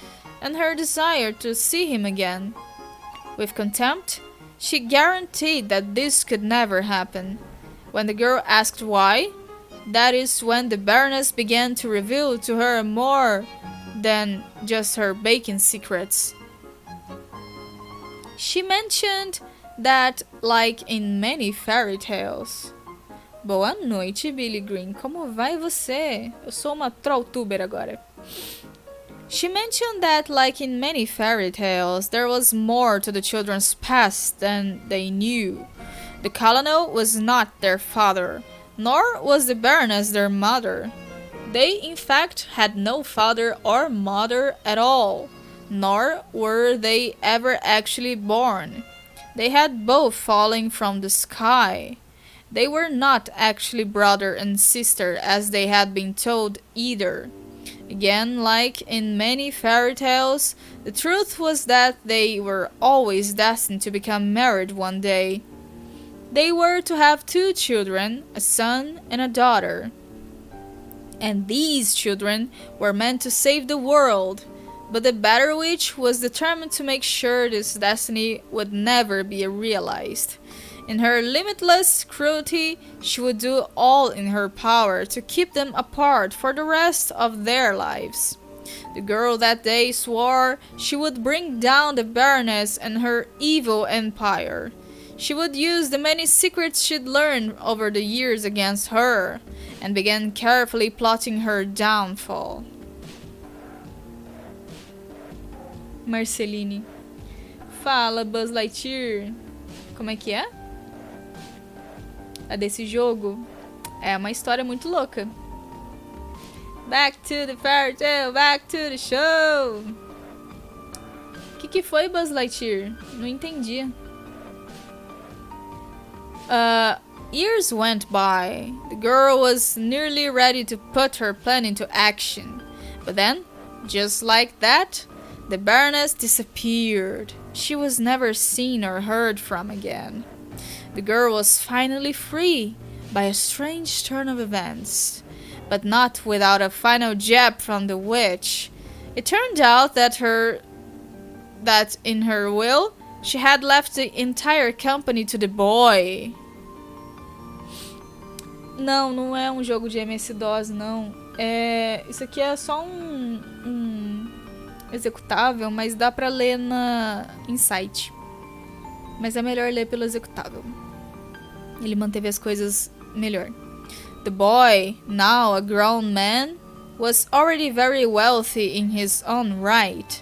and her desire to see him again. With contempt, she guaranteed that this could never happen. When the girl asked why, that is when the Baroness began to reveal to her more than just her baking secrets. She mentioned that, like in many fairy tales. Boa noite, Billy Green. Como vai você? Eu sou uma trolltuber agora. She mentioned that, like in many fairy tales, there was more to the children's past than they knew. The colonel was not their father, nor was the Baroness their mother. They, in fact, had no father or mother at all, nor were they ever actually born. They had both fallen from the sky. They were not actually brother and sister as they had been told either. Again, like in many fairy tales, the truth was that they were always destined to become married one day. They were to have 2 children, a son and a daughter. And these children were meant to save the world, but the Better Witch was determined to make sure this destiny would never be realized. In her limitless cruelty, she would do all in her power to keep them apart for the rest of their lives. The girl that day swore she would bring down the Baroness and her evil empire. She would use the many secrets she'd learned over the years against her, and began carefully plotting her downfall. Marceline. Fala, Buzz Lightyear. Como é que é? A desse jogo é uma história muito louca. Back to the fairy tale, back to the show. O que foi, Buzz Lightyear? Não entendi. Years went by. The girl was nearly ready to put her plan into action. But then, just like that, the Baroness disappeared. She was never seen or heard from again. The girl was finally free by a strange turn of events, but not without a final jab from the witch. It turned out that in her will, she had left the entire company to the boy. Não é um jogo de MS-DOS, não. Isso aqui é só um executável, mas dá pra ler em site. Mas é melhor ler pelo executável. Ele manteve as coisas melhor. The boy, now a grown man, was already very wealthy in his own right.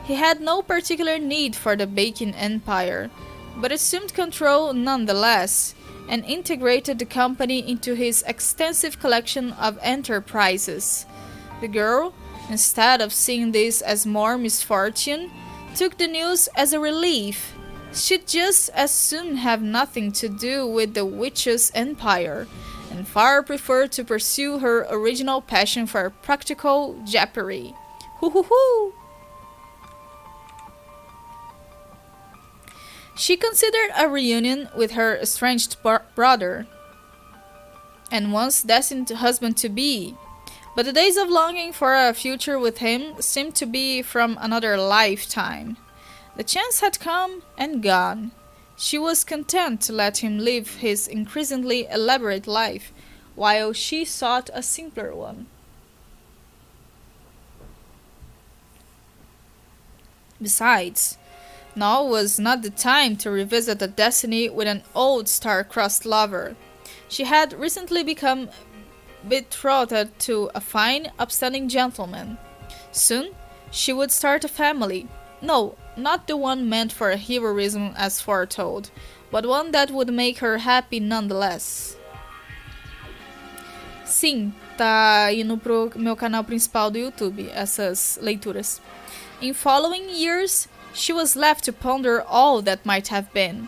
He had no particular need for the baking empire, but assumed control nonetheless, and integrated the company into his extensive collection of enterprises. The girl, instead of seeing this as more misfortune, took the news as a relief. She'd just as soon have nothing to do with the witch's empire, and far preferred to pursue her original passion for practical jappery. Hoo hoo hoo! She considered a reunion with her estranged brother, and once destined husband-to-be, but the days of longing for a future with him seemed to be from another lifetime. The chance had come and gone. She was content to let him live his increasingly elaborate life, while she sought a simpler one. Besides, now was not the time to revisit the destiny with an old star-crossed lover. She had recently become betrothed to a fine, upstanding gentleman. Soon, she would start a family. No, not the one meant for heroism as foretold, but one that would make her happy nonetheless. Sim, tá indo pro meu canal principal do YouTube, essas leituras. In following years, she was left to ponder all that might have been.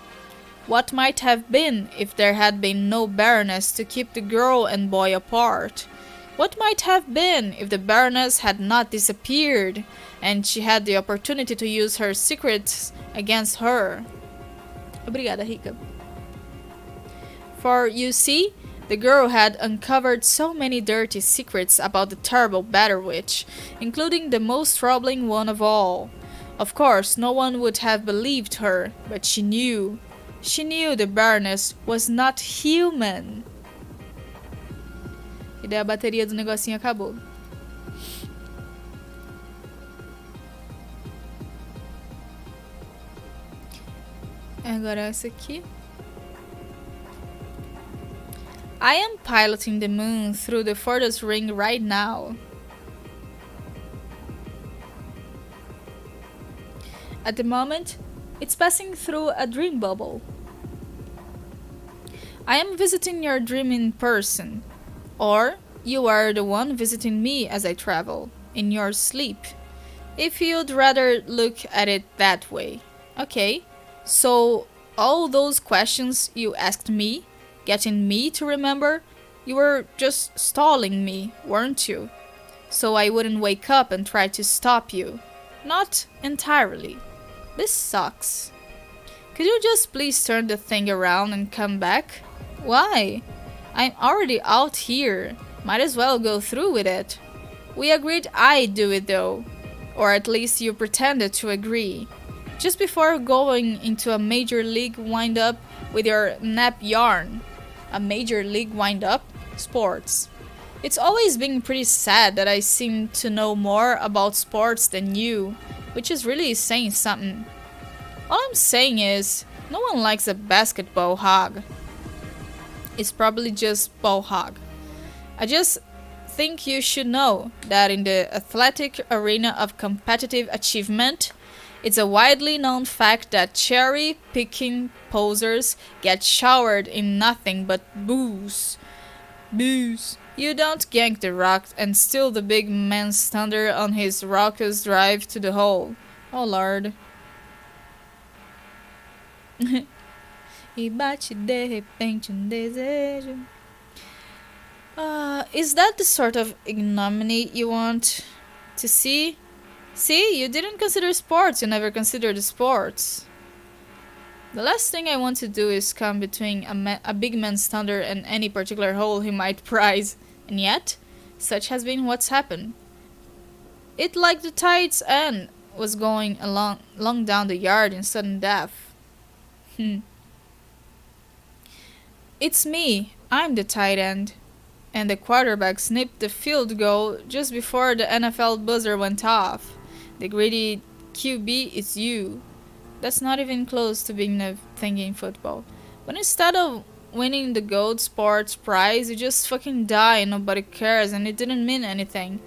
What might have been if there had been no Baroness to keep the girl and boy apart? What might have been if the Baroness had not disappeared, and she had the opportunity to use her secrets against her? Obrigada, Rika. For, you see, the girl had uncovered so many dirty secrets about the terrible Better Witch, including the most troubling one of all. Of course, no one would have believed her, but she knew. She knew the Baroness was not human. E daí a bateria do negocinho acabou. Agora essa aqui. I am piloting the moon through the furthest ring right now. At the moment, it's passing through a dream bubble. I am visiting your dream in person, or you are the one visiting me as I travel, in your sleep, if you'd rather look at it that way. Okay, so all those questions you asked me, getting me to remember, you were just stalling me, weren't you? So I wouldn't wake up and try to stop you. Not entirely. This sucks. Could you just please turn the thing around and come back? Why? I'm already out here. Might as well go through with it. We agreed I'd do it though. Or at least you pretended to agree. Just before going into a major league wind-up with your nap yarn. A major league wind-up? Sports. It's always been pretty sad that I seem to know more about sports than you, which is really saying something. All I'm saying is, no one likes a basketball hog. It's probably just ball hog. I just think you should know that in the athletic arena of competitive achievement, it's a widely known fact that cherry-picking posers get showered in nothing but booze. Booze. You don't gank the rock and steal the big man's thunder on his raucous drive to the hole. Oh lord. E bate de repente desejo. Is that the sort of ignominy you want to see? See, you didn't consider sports, you never considered the sports. The last thing I want to do is come between a big man's thunder and any particular hole he might prize. And yet, such has been what's happened. It like the tide's end was going long down the yard in sudden death. It's me, I'm the tight end. And the quarterback snipped the field goal just before the NFL buzzer went off. The greedy QB is you. That's not even close to being a thing in football. But instead of winning the gold sports prize, you just fucking die and nobody cares and it didn't mean anything.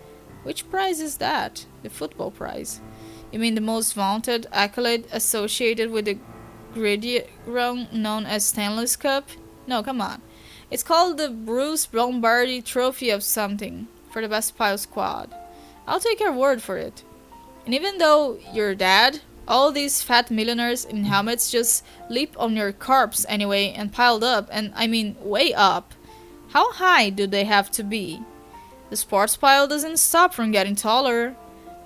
Which prize is that? The football prize. You mean the most vaunted accolade associated with the gridiron known as Stanley's Cup? No, come on. It's called the Bruce Lombardi Trophy of something, for the best pile squad. I'll take your word for it. And even though you're dead, all these fat millionaires in helmets just leap on your corpse anyway and piled up, and I mean way up. How high do they have to be? The sports pile doesn't stop from getting taller.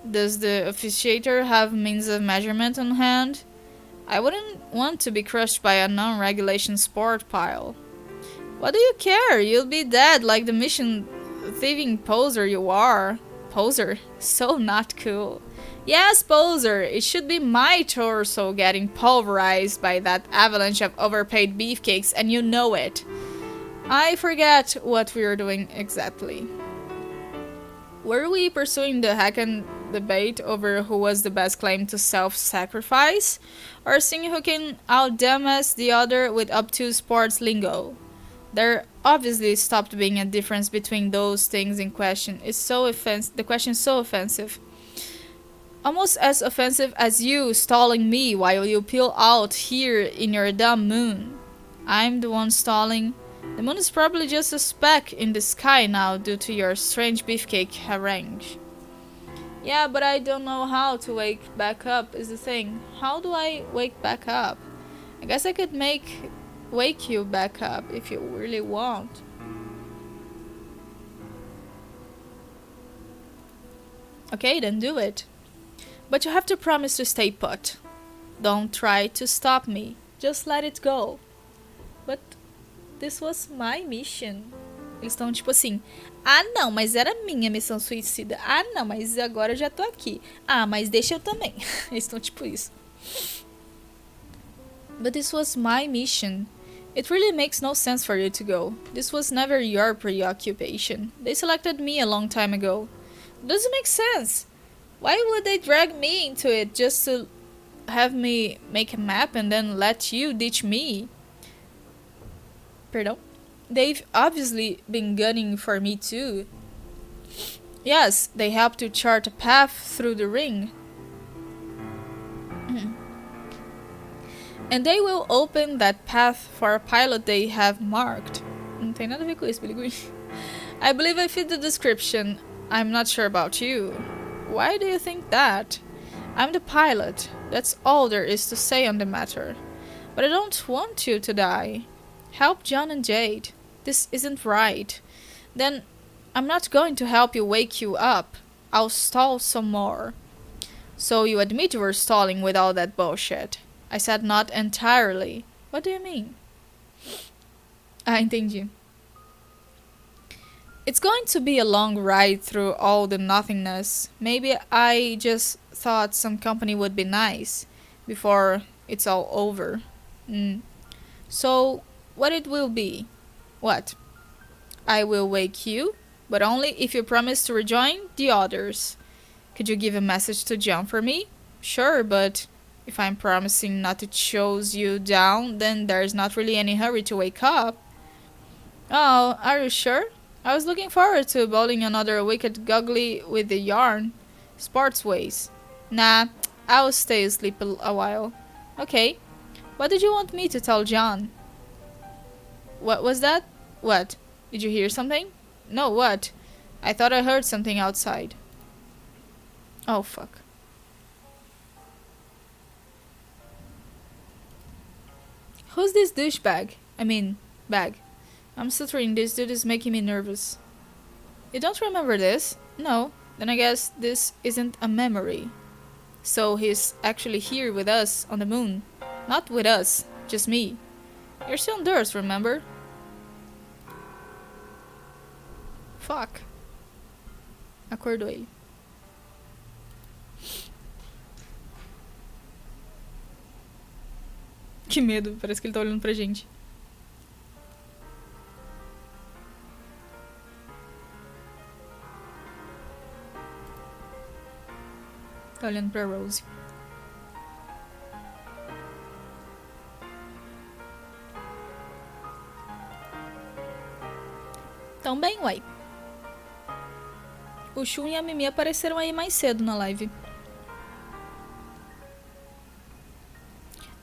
Does the officiator have means of measurement on hand? I wouldn't want to be crushed by a non-regulation sport pile. What do you care? You'll be dead like the mission thieving poser you are. Poser? So not cool. Yes, poser! It should be my torso getting pulverized by that avalanche of overpaid beefcakes, and you know it. I forget what we were doing exactly. Were we pursuing the Hacken debate over who was the best claim to self-sacrifice? Or seeing who can out-dumbass the other with obtuse sports lingo? There obviously stopped being a difference between those things in question. The question is so offensive. Almost as offensive as you stalling me while you peel out here in your dumb moon. I'm the one stalling. The moon is probably just a speck in the sky now due to your strange beefcake harangue. Yeah, but I don't know how to wake back up is the thing. How do I wake back up? I guess I could wake you back up if you really want. Okay, then do it. But you have to promise to stay put. Don't try to stop me. Just let it go. But this was my mission. Eles estão tipo assim, ah não, mas era minha missão suicida. Ah não, mas agora eu já tô aqui. Ah, mas deixa eu também. Eles estão tipo isso. But this was my mission. It really makes no sense for you to go. This was never your preoccupation. They selected me a long time ago. Doesn't make sense. Why would they drag me into it just to have me make a map and then let you ditch me? Perdão? They've obviously been gunning for me too. Yes, they helped to chart a path through the ring. And they will open that path for a pilot they have marked. Não tem nada a ver com isso, Billy Green. I believe I fit the description. I'm not sure about you. Why do you think that? I'm the pilot. That's all there is to say on the matter. But I don't want you to die. Help John and Jade. This isn't right. Then I'm not going to help you wake you up. I'll stall some more. So you admit you were stalling with all that bullshit. I said not entirely. What do you mean? Ah, entendi. It's going to be a long ride through all the nothingness. Maybe I just thought some company would be nice before it's all over. So, what it will be? What? I will wake you, but only if you promise to rejoin the others. Could you give a message to John for me? Sure, but if I'm promising not to chase you down, then there's not really any hurry to wake up. Oh, are you sure? I was looking forward to bowling another wicked goggly with the yarn. Sports ways. Nah, I'll stay asleep a while. Okay. What did you want me to tell John? What was that? What? Did you hear something? No, what? I thought I heard something outside. Oh, fuck. Who's this douchebag? I mean, bag. I'm stuttering, this dude is making me nervous. You don't remember this? No. Then I guess this isn't a memory. So he's actually here with us on the moon. Not with us, just me. You're still on Earth, remember? Fuck. Acordou ele. Que medo, parece que ele tá olhando pra gente. Tá olhando pra Rose. Tão bem, uai. O Shun e a Mimi apareceram aí mais cedo na live.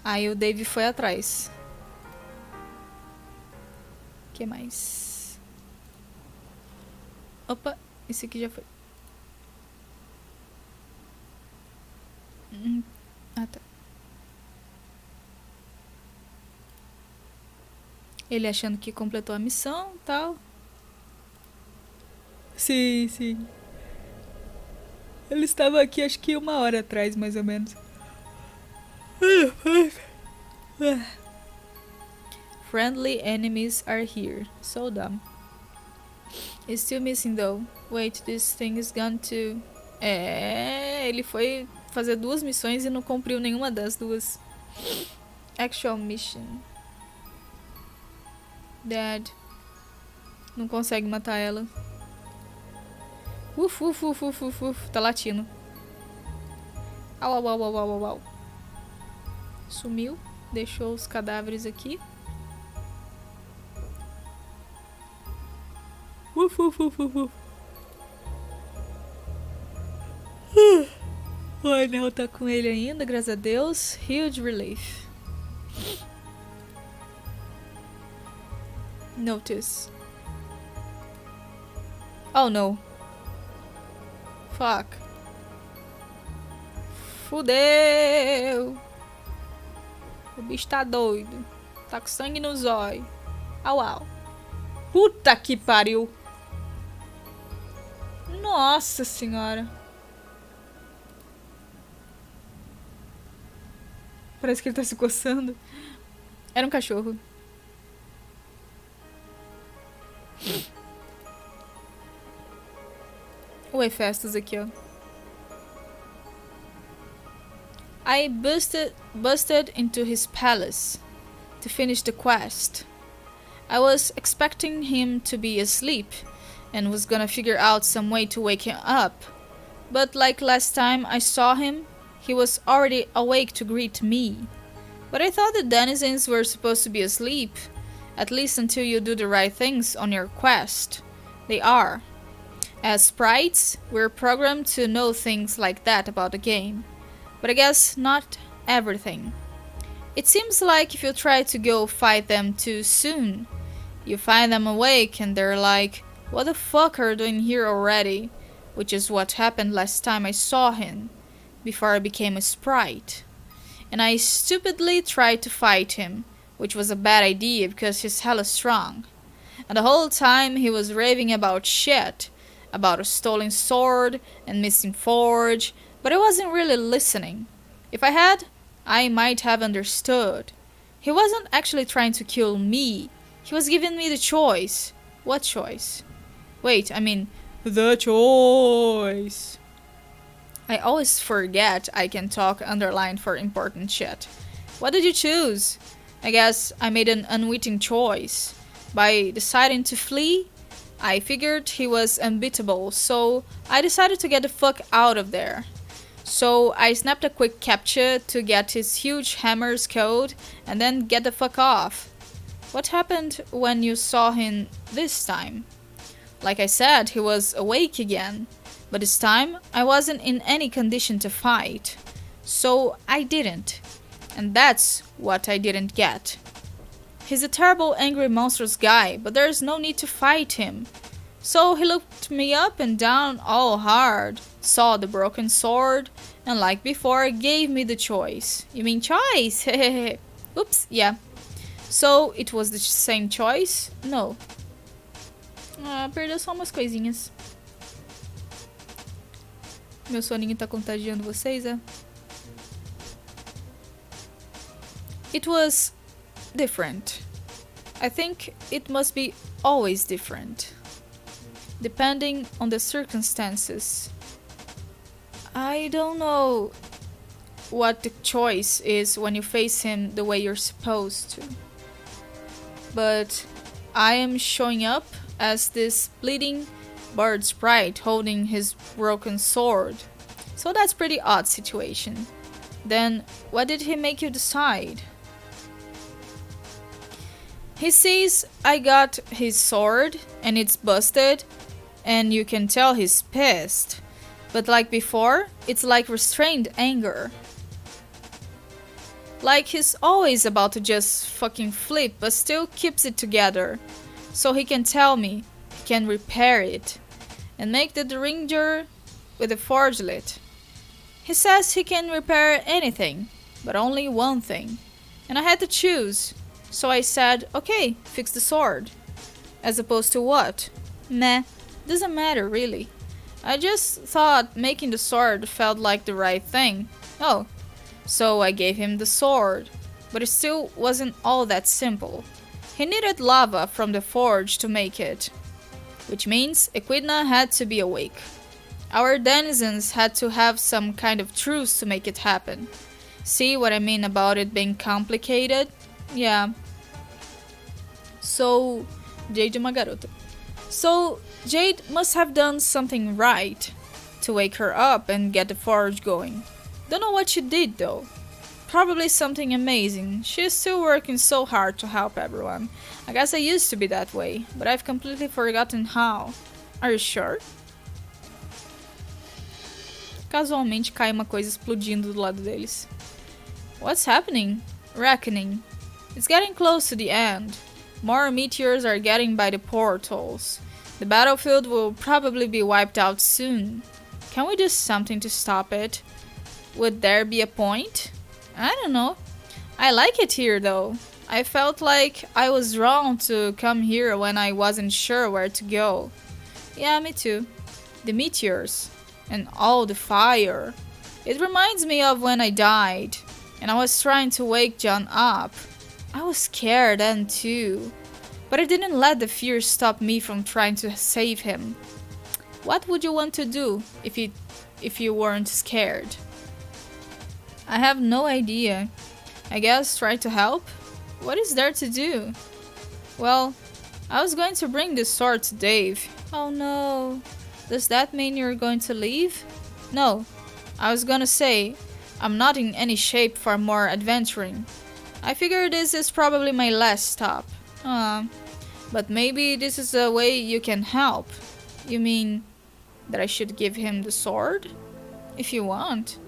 Aí o Dave foi atrás. O que mais? Opa, esse aqui já foi. Ah, tá. Ele achando que completou a missão e tal. Sim, sim. Ele estava aqui acho que 1 hora atrás, mais ou menos. Friendly enemies are here. So dumb. It's still missing though. Wait, this thing is gone too. É, ele foi fazer 2 missões e não cumpriu nenhuma das 2. Actual mission. Dead. Não consegue matar ela. Uf. Tá latindo. Au. Sumiu. Deixou os cadáveres aqui. Uf. O anel tá com ele ainda, graças a Deus. Huge relief. Notice. Oh no. Fuck. Fudeu. O bicho tá doido. Tá com sangue nos olhos. Au. Puta que pariu. Nossa senhora. Parece que ele tá se coçando. Era um cachorro. O Hephaestus aqui, ó. I busted into his palace to finish the quest. I was expecting him to be asleep and was gonna figure out some way to wake him up. But like last time I saw him, he was already awake to greet me. But I thought the denizens were supposed to be asleep, at least until you do the right things on your quest. They are. As sprites, we're programmed to know things like that about the game. But I guess not everything. It seems like if you try to go fight them too soon, you find them awake and they're like, "What the fuck are you doing here already?" Which is what happened last time I saw him, before I became a sprite. And I stupidly tried to fight him, which was a bad idea because he's hella strong. And the whole time he was raving about shit, about a stolen sword and missing forge, but I wasn't really listening. If I had, I might have understood. He wasn't actually trying to kill me. He was giving me the choice. What choice? Wait, I mean, the choice. I always forget I can talk underlined for important shit. What did you choose? I guess I made an unwitting choice. By deciding to flee, I figured he was unbeatable, so I decided to get the fuck out of there. So I snapped a quick captcha to get his huge hammer's code and then get the fuck off. What happened when you saw him this time? Like I said, he was awake again, but this time I wasn't in any condition to fight. So I didn't. And that's what I didn't get. He's a terrible, angry, monstrous guy, but there's no need to fight him. So he looked me up and down all hard, saw the broken sword, and like before, gave me the choice. You mean choice? Oops, yeah. So it was the same choice? No. Perdeu só umas coisinhas. Meu soninho tá contagiando vocês, é? It was different. I think it must be always different, depending on the circumstances. I don't know what the choice is when you face him the way you're supposed to. But I am showing up as this bleeding bird sprite holding his broken sword. So that's pretty odd situation. Then what did he make you decide? He sees I got his sword and it's busted and you can tell he's pissed. But like before, it's like restrained anger. Like he's always about to just fucking flip but still keeps it together. So he can tell me, he can repair it and make the ringer with a forgelet. He says he can repair anything, but only one thing. And I had to choose. So I said, okay, fix the sword. As opposed to what? Meh, doesn't matter really. I just thought making the sword felt like the right thing. Oh, so I gave him the sword. But it still wasn't all that simple. He needed lava from the forge to make it. Which means Equidna had to be awake. Our denizens had to have some kind of truce to make it happen. See what I mean about it being complicated? Yeah. So, Jade é uma garota. So, Jade must have done something right to wake her up and get the forge going. Don't know what she did though. Probably something amazing. She's still working so hard to help everyone. I guess I used to be that way, but I've completely forgotten how. Are you sure? Casualmente cai uma coisa explodindo do lado deles. What's happening? Reckoning. It's getting close to the end. More meteors are getting by the portals. The battlefield will probably be wiped out soon. Can we do something to stop it? Would there be a point? I don't know. I like it here though. I felt like I was wrong to come here when I wasn't sure where to go. Yeah, me too. The meteors. And all the fire. It reminds me of when I died. And I was trying to wake John up. I was scared then too. But I didn't let the fear stop me from trying to save him. What would you want to do if you weren't scared? I have no idea. I guess try to help? What is there to do? Well, I was going to bring this sword to Dave. Oh no. Does that mean you're going to leave? No. I was gonna say, I'm not in any shape for more adventuring. I figure this is probably my last stop. But maybe this is a way you can help. You mean that I should give him the sword? If you want.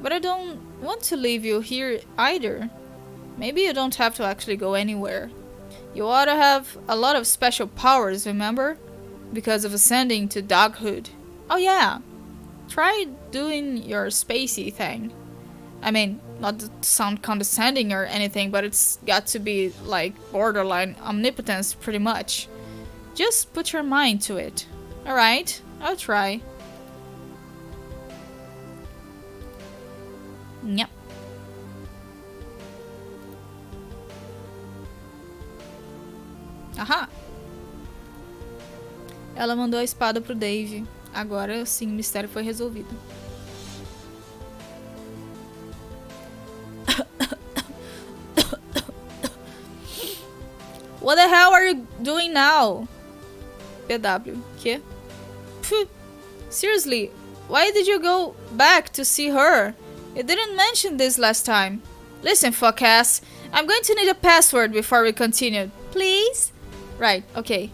But I don't want to leave you here either. Maybe you don't have to actually go anywhere. You ought to have a lot of special powers, remember? Because of ascending to doghood. Oh yeah, try doing your spacey thing. I mean, not to sound condescending or anything, but it's got to be like borderline omnipotence pretty much. Just put your mind to it. Alright, I'll try. Yep. Ahá! Ela mandou a espada pro Dave. Agora sim, o mistério foi resolvido. What the hell are you doing now? PW. Que? Phew. Seriously, why did you go back to see her? You didn't mention this last time. Listen, fuck-ass. I'm going to need a password before we continue. Please? Right, okay.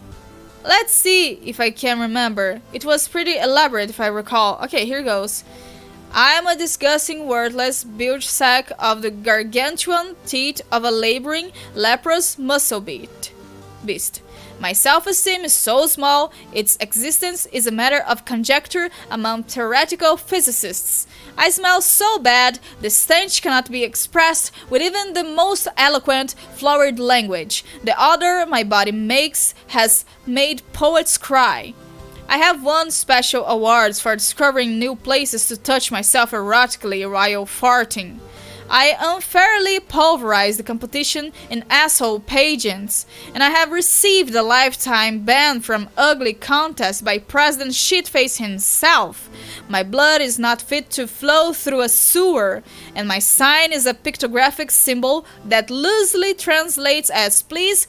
Let's see if I can remember. It was pretty elaborate if I recall. Okay, here goes. I am a disgusting, worthless bilge sack of the gargantuan teeth of a laboring, leprous muscle beast. My self-esteem is so small, its existence is a matter of conjecture among theoretical physicists. I smell so bad, the stench cannot be expressed with even the most eloquent, flowered language. The odor my body makes has made poets cry. I have won special awards for discovering new places to touch myself erotically while farting. I unfairly pulverized the competition in asshole pageants, and I have received a lifetime ban from ugly contests by President Shitface himself. My blood is not fit to flow through a sewer, and my sign is a pictographic symbol that loosely translates as please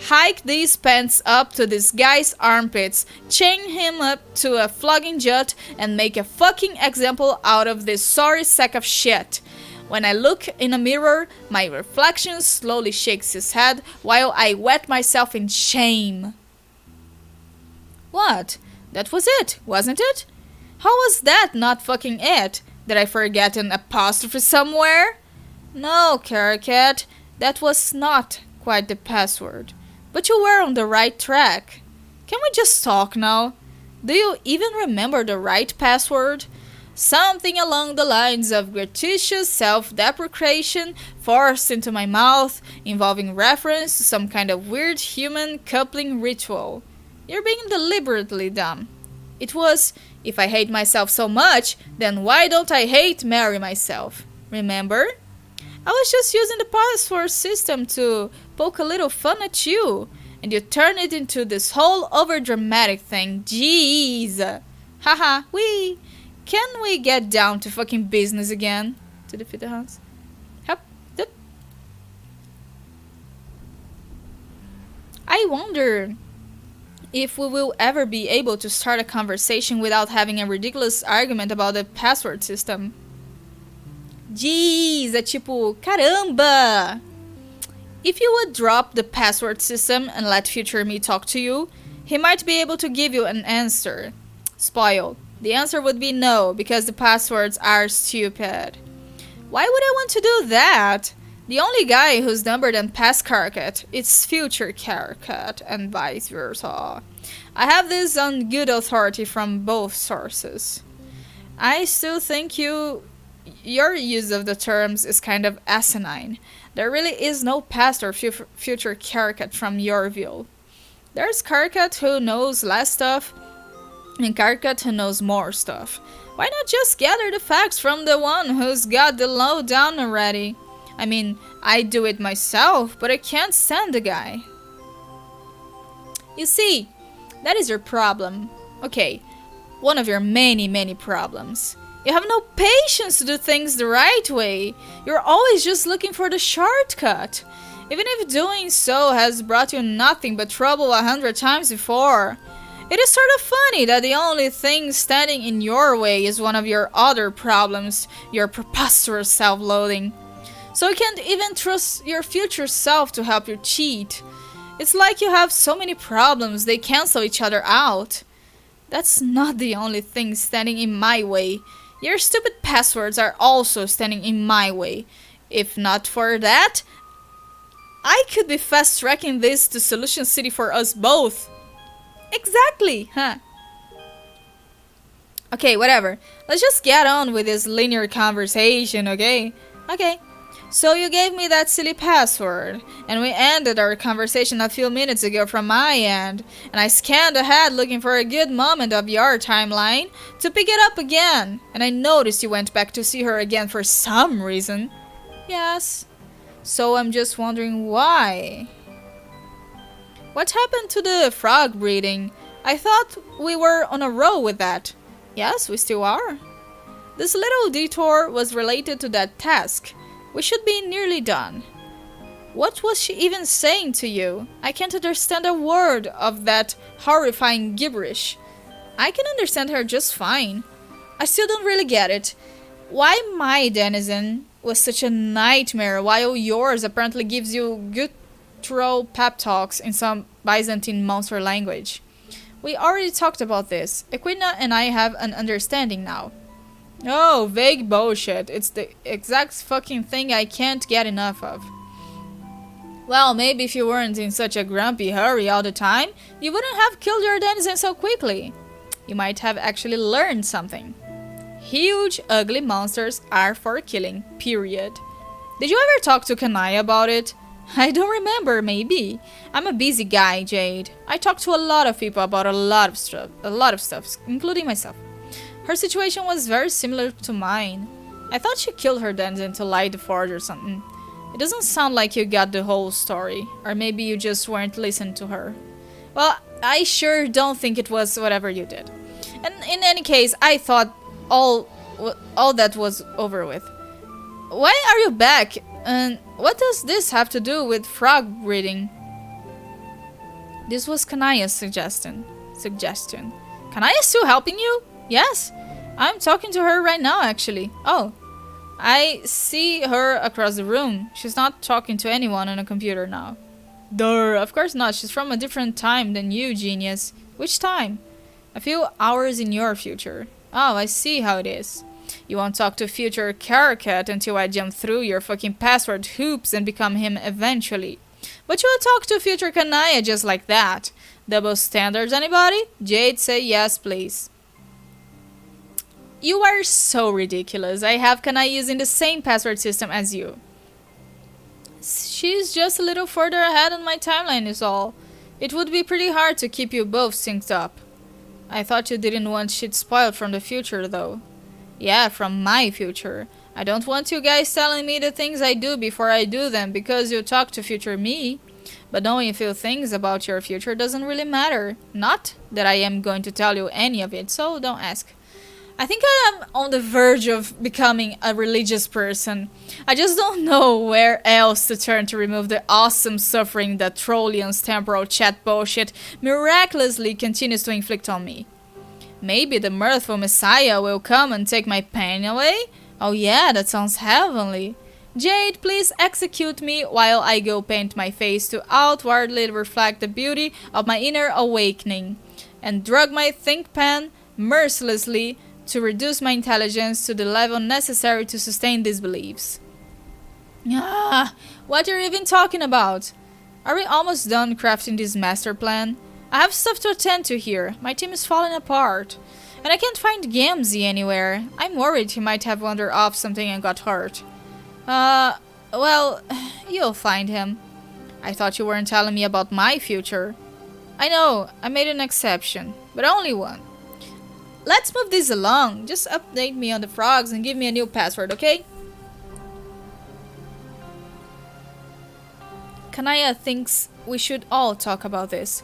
hike these pants up to this guy's armpits, chain him up to a flogging jut, and make a fucking example out of this sorry sack of shit. When I look in a mirror, my reflection slowly shakes his head while I wet myself in shame. What? That was it, wasn't it? How was that not fucking it? Did I forget an apostrophe somewhere? No, Caracat, that was not quite the password. But you were on the right track. Can we just talk now? Do you even remember the right password? Something along the lines of gratuitous self-deprecation forced into my mouth, involving reference to some kind of weird human coupling ritual. You're being deliberately dumb. It was, if I hate myself so much, then why don't I marry myself? Remember? I was just using the password system to poke a little fun at you, and you turned it into this whole overdramatic thing. Jeez. Haha, wee. Can we get down to fucking business again? To defeat the house. Yep. I wonder if we will ever be able to start a conversation without having a ridiculous argument about the password system. Jeez, é tipo, caramba! If you would drop the password system and let future me talk to you, he might be able to give you an answer. Spoiled. The answer would be no, because the passwords are stupid. Why would I want to do that? The only guy who's numbered and past Caracat is future Caracat, and vice versa. I have this on good authority from both sources. I still think your use of the terms is kind of asinine. There really is no past or future Caracat from your view. There's Caracat who knows less stuff, and Caracat who knows more stuff. Why not just gather the facts from the one who's got the lowdown already? I mean, I do it myself, but I can't stand the guy. You see, that is your problem. Okay, one of your many, many problems. You have no patience to do things the right way. You're always just looking for the shortcut. Even if doing so has brought you nothing but trouble 100 times before. It is sort of funny that the only thing standing in your way is one of your other problems, your preposterous self-loathing. So you can't even trust your future self to help you cheat. It's like you have so many problems, they cancel each other out. That's not the only thing standing in my way. Your stupid passwords are also standing in my way. If not for that, I could be fast-tracking this to Solution City for us both. Exactly, huh? Okay, whatever. Let's just get on with this linear conversation, okay? Okay. So you gave me that silly password, and we ended our conversation a few minutes ago from my end, and I scanned ahead looking for a good moment of your timeline to pick it up again, and I noticed you went back to see her again for some reason. Yes. So I'm just wondering why. What happened to the frog breeding? I thought we were on a roll with that. Yes, we still are. This little detour was related to that task. We should be nearly done. What was she even saying to you? I can't understand a word of that horrifying gibberish. I can understand her just fine. I still don't really get it. Why my denizen was such a nightmare while yours apparently gives you guttural pep talks in some Byzantine monster language. We already talked about this. Equidna and I have an understanding now. Oh, vague bullshit. It's the exact fucking thing I can't get enough of. Well, maybe if you weren't in such a grumpy hurry all the time, you wouldn't have killed your denizen so quickly. You might have actually learned something. Huge, ugly monsters are for killing, period. Did you ever talk to Kanai about it? I don't remember, maybe. I'm a busy guy, Jade. I talk to a lot of people about a lot of stuff, including myself. Her situation was very similar to mine. I thought she killed her denizen to light the forge or something. It doesn't sound like you got the whole story, or maybe you just weren't listening to her. Well, I sure don't think it was whatever you did. And in any case, I thought all that was over with. Why are you back? And what does this have to do with frog breeding? This was Kanaya's suggestion. Kanaya still helping you? Yes. I'm talking to her right now, actually. Oh. I see her across the room. She's not talking to anyone on a computer now. Duh, of course not. She's from a different time than you, genius. Which time? A few hours in your future. Oh, I see how it is. You won't talk to future Caracat until I jump through your fucking password hoops and become him eventually. But you'll talk to future Kanaya just like that. Double standards, anybody? Jade, say yes, please. You are so ridiculous. I have Kanai using the same password system as you. She's just a little further ahead on my timeline is all. It would be pretty hard to keep you both synced up. I thought you didn't want shit spoiled from the future, though. Yeah, from my future. I don't want you guys telling me the things I do before I do them because you talk to future me. But knowing a few things about your future doesn't really matter. Not that I am going to tell you any of it, so don't ask. I think I am on the verge of becoming a religious person. I just don't know where else to turn to remove the awesome suffering that Trollian's temporal chat bullshit miraculously continues to inflict on me. Maybe the mirthful Messiah will come and take my pain away? Oh yeah, that sounds heavenly. Jade, please execute me while I go paint my face to outwardly reflect the beauty of my inner awakening, and drug my think pen mercilessly to reduce my intelligence to the level necessary to sustain these beliefs. Ah, what are you even talking about? Are we almost done crafting this master plan? I have stuff to attend to here. My team is falling apart. And I can't find Gamzee anywhere. I'm worried he might have wandered off something and got hurt. Well, you'll find him. I thought you weren't telling me about my future. I know, I made an exception, but only one. Let's move this along. Just update me on the frogs and give me a new password, okay? Kanaya thinks we should all talk about this.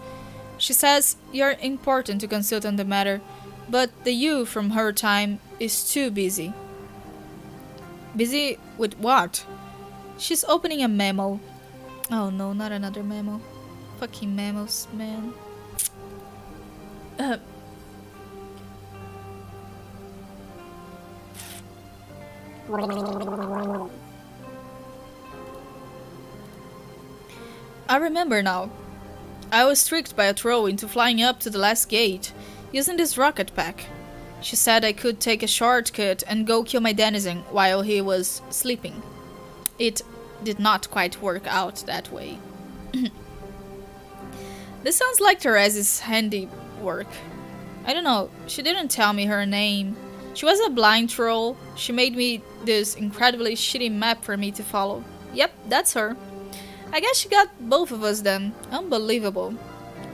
She says you're important to consult on the matter, but the you from her time is too busy. Busy with what? She's opening a memo. Oh no, not another memo. Fucking memos, man. I remember now. I was tricked by a troll into flying up to the last gate, using this rocket pack. She said I could take a shortcut and go kill my denizen while he was sleeping. It did not quite work out that way. This sounds like Therese's handiwork. I don't know, she didn't tell me her name. She was a blind troll. She made me this incredibly shitty map for me to follow. Yep, that's her. I guess she got both of us then. Unbelievable.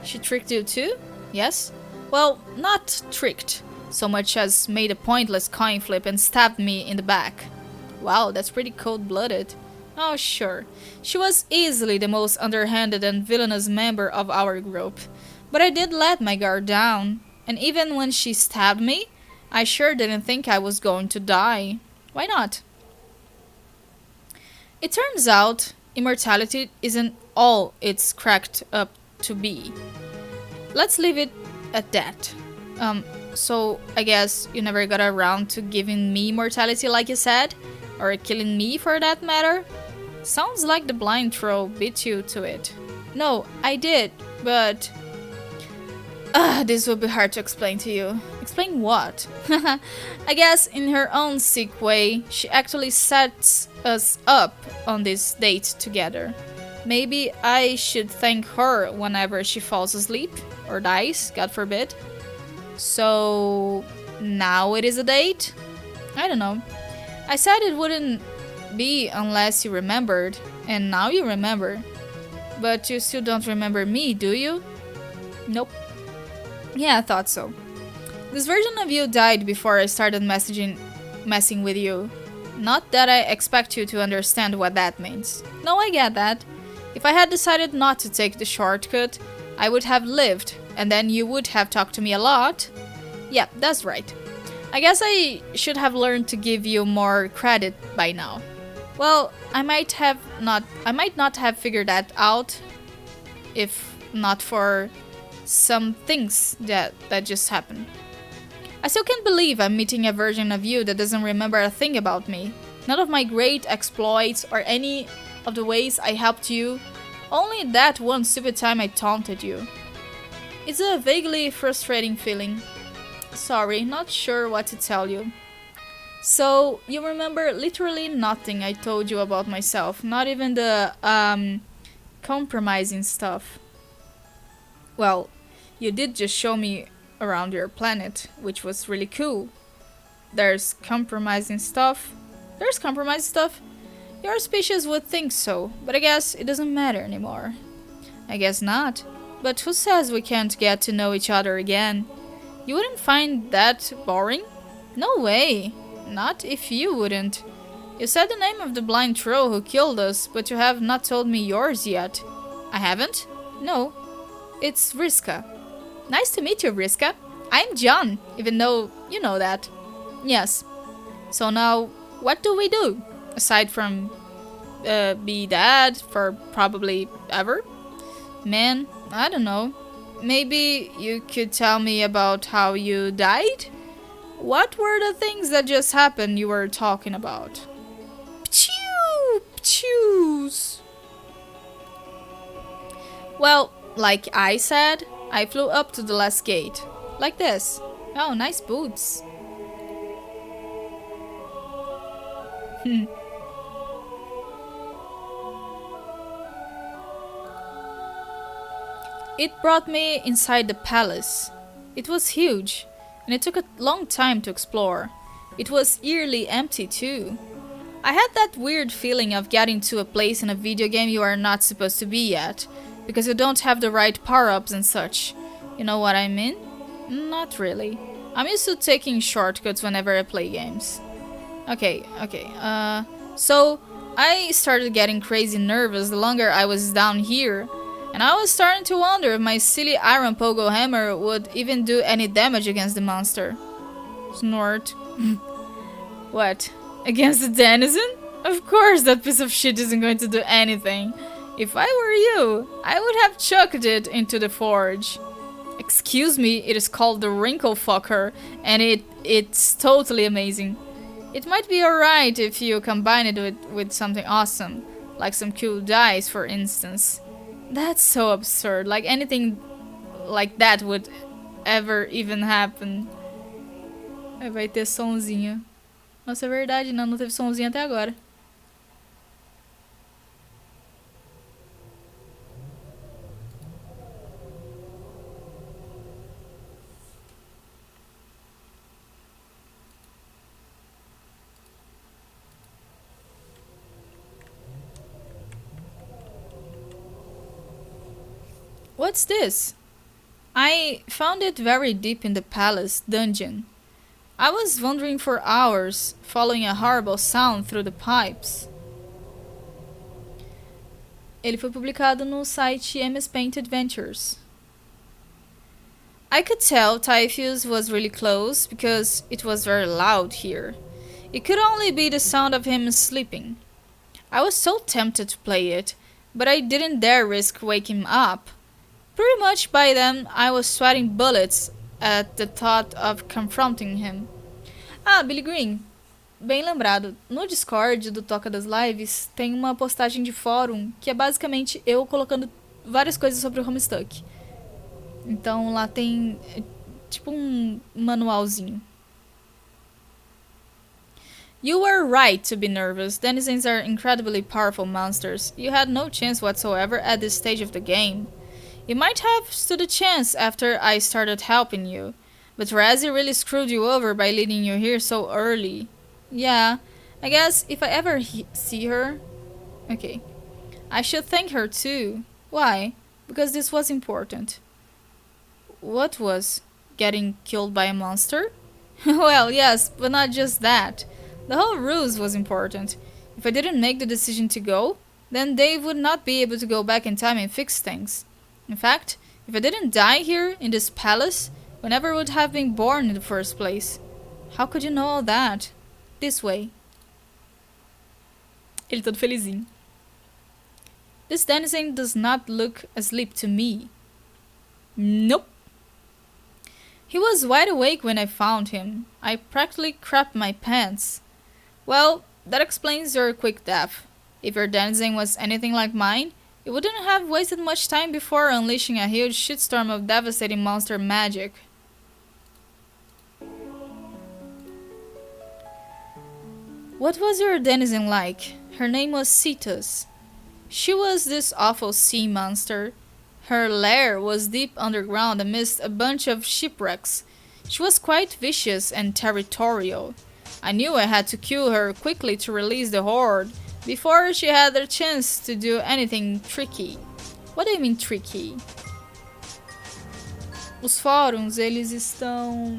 She tricked you too? Yes? Well, not tricked, so much as made a pointless coin flip and stabbed me in the back. Wow, that's pretty cold-blooded. Oh, sure. She was easily the most underhanded and villainous member of our group. But I did let my guard down. And even when she stabbed me, I sure didn't think I was going to die. Why not? It turns out immortality isn't all it's cracked up to be. Let's leave it at that. So I guess you never got around to giving me immortality like you said? Or killing me for that matter? Sounds like the blind troll beat you to it. No, I did, but... this will be hard to explain to you. Explain what? I guess in her own sick way, she actually sets us up on this date together. Maybe I should thank her whenever she falls asleep or dies, God forbid. So now it is a date? I don't know. I said it wouldn't be unless you remembered, and now you remember. But you still don't remember me, do you? Nope. Yeah, I thought so. This version of you died before I started messing with you. Not that I expect you to understand what that means. No, I get that. If I had decided not to take the shortcut, I would have lived, and then you would have talked to me a lot. Yeah, that's right. I guess I should have learned to give you more credit by now. Well, I might not have figured that out if not for some things that just happened. I still can't believe I'm meeting a version of you that doesn't remember a thing about me. None of my great exploits or any of the ways I helped you. Only that one stupid time I taunted you. It's a vaguely frustrating feeling. Sorry, not sure what to tell you. So, you remember literally nothing I told you about myself, not even the compromising stuff. Well, you did just show me around your planet, which was really cool. There's compromising stuff. Your species would think so, but I guess it doesn't matter anymore. I guess not. But who says we can't get to know each other again? You wouldn't find that boring? No way. Not if you wouldn't. You said the name of the blind troll who killed us, but you have not told me yours yet. I haven't? No. It's Vriska. Nice to meet you, Vriska. I'm John, even though you know that. Yes. So now, what do we do? Aside from be dead for probably ever? Man, I don't know. Maybe you could tell me about how you died? What were the things that just happened you were talking about? Pchew! Pchews! Well, like I said, I flew up to the last gate. Like this. Oh, nice boots. It brought me inside the palace. It was huge, and it took a long time to explore. It was eerily empty too. I had that weird feeling of getting to a place in a video game you are not supposed to be yet, because you don't have the right power-ups and such. You know what I mean? Not really. I'm used to taking shortcuts whenever I play games. Okay. So, I started getting crazy nervous the longer I was down here, and I was starting to wonder if my silly iron pogo hammer would even do any damage against the monster. Snort. What? Against the denizen? Of course that piece of shit isn't going to do anything. If I were you, I would have chucked it into the forge. Excuse me, it is called the Wrinkle Fucker, and it's totally amazing. It might be alright if you combine it with something awesome, like some cool dice, for instance. That's so absurd, like anything like that would ever even happen. Aí vai ter sonzinho. Nossa, é verdade, não teve sonzinho até agora. What's this? I found it very deep in the palace dungeon. I was wandering for hours, following a horrible sound through the pipes. Ele foi publicado no site MS Paint Adventures. I could tell Typhus was really close because it was very loud here. It could only be the sound of him sleeping. I was so tempted to play it, but I didn't dare risk waking him up. Pretty much by then, I was sweating bullets at the thought of confronting him. Ah, Billy Green, bem lembrado. No Discord do Toca das Lives tem uma postagem de fórum que é basicamente eu colocando várias coisas sobre o Homestuck. Então lá tem tipo um manualzinho. You were right to be nervous. Denizens are incredibly powerful monsters. You had no chance whatsoever at this stage of the game. You might have stood a chance after I started helping you, but Razzie really screwed you over by leading you here so early. Yeah, I guess if I ever see her... Okay. I should thank her too. Why? Because this was important. What was? Getting killed by a monster? Well, yes, but not just that. The whole ruse was important. If I didn't make the decision to go, then Dave would not be able to go back in time and fix things. In fact, if I didn't die here, in this palace, we never would have been born in the first place. How could you know all that? This way. Ele todo felizinho. This denizen does not look asleep to me. Nope. He was wide awake when I found him. I practically crapped my pants. Well, that explains your quick death. If your denizen was anything like mine, you wouldn't have wasted much time before unleashing a huge shitstorm of devastating monster magic. What was your denizen like? Her name was Cetus. She was this awful sea monster. Her lair was deep underground amidst a bunch of shipwrecks. She was quite vicious and territorial. I knew I had to kill her quickly to release the horde, before she had the chance to do anything tricky. What do you mean tricky? Os fóruns, eles estão...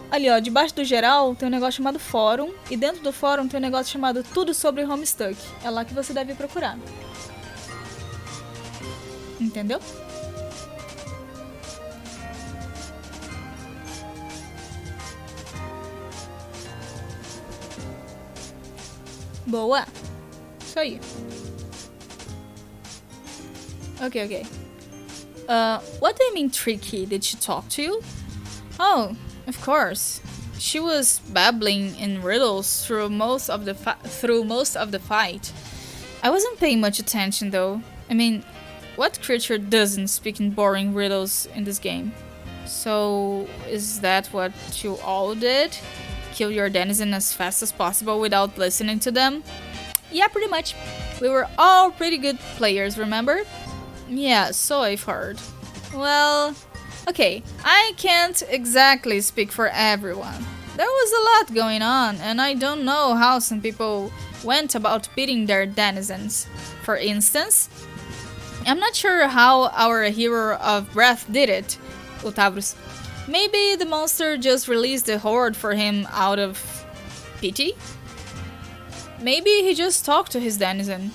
Ali, ó, debaixo do geral tem um negócio chamado fórum, e dentro do fórum tem um negócio chamado Tudo sobre Homestuck. É lá que você deve procurar. Entendeu? Boa! Isso aí. Okay. What do you mean tricky? Did she talk to you? Oh, of course. She was babbling in riddles through most of the fight. I wasn't paying much attention though. I mean, what creature doesn't speak in boring riddles in this game? So, is that what you all did? Kill your denizen as fast as possible without listening to them? Yeah, pretty much. We were all pretty good players, remember? Yeah, so I've heard. Well, okay, I can't exactly speak for everyone. There was a lot going on, and I don't know how some people went about beating their denizens. For instance, I'm not sure how our hero of breath did it, Utavrus. Maybe the monster just released the horde for him out of pity? Maybe he just talked to his denizen.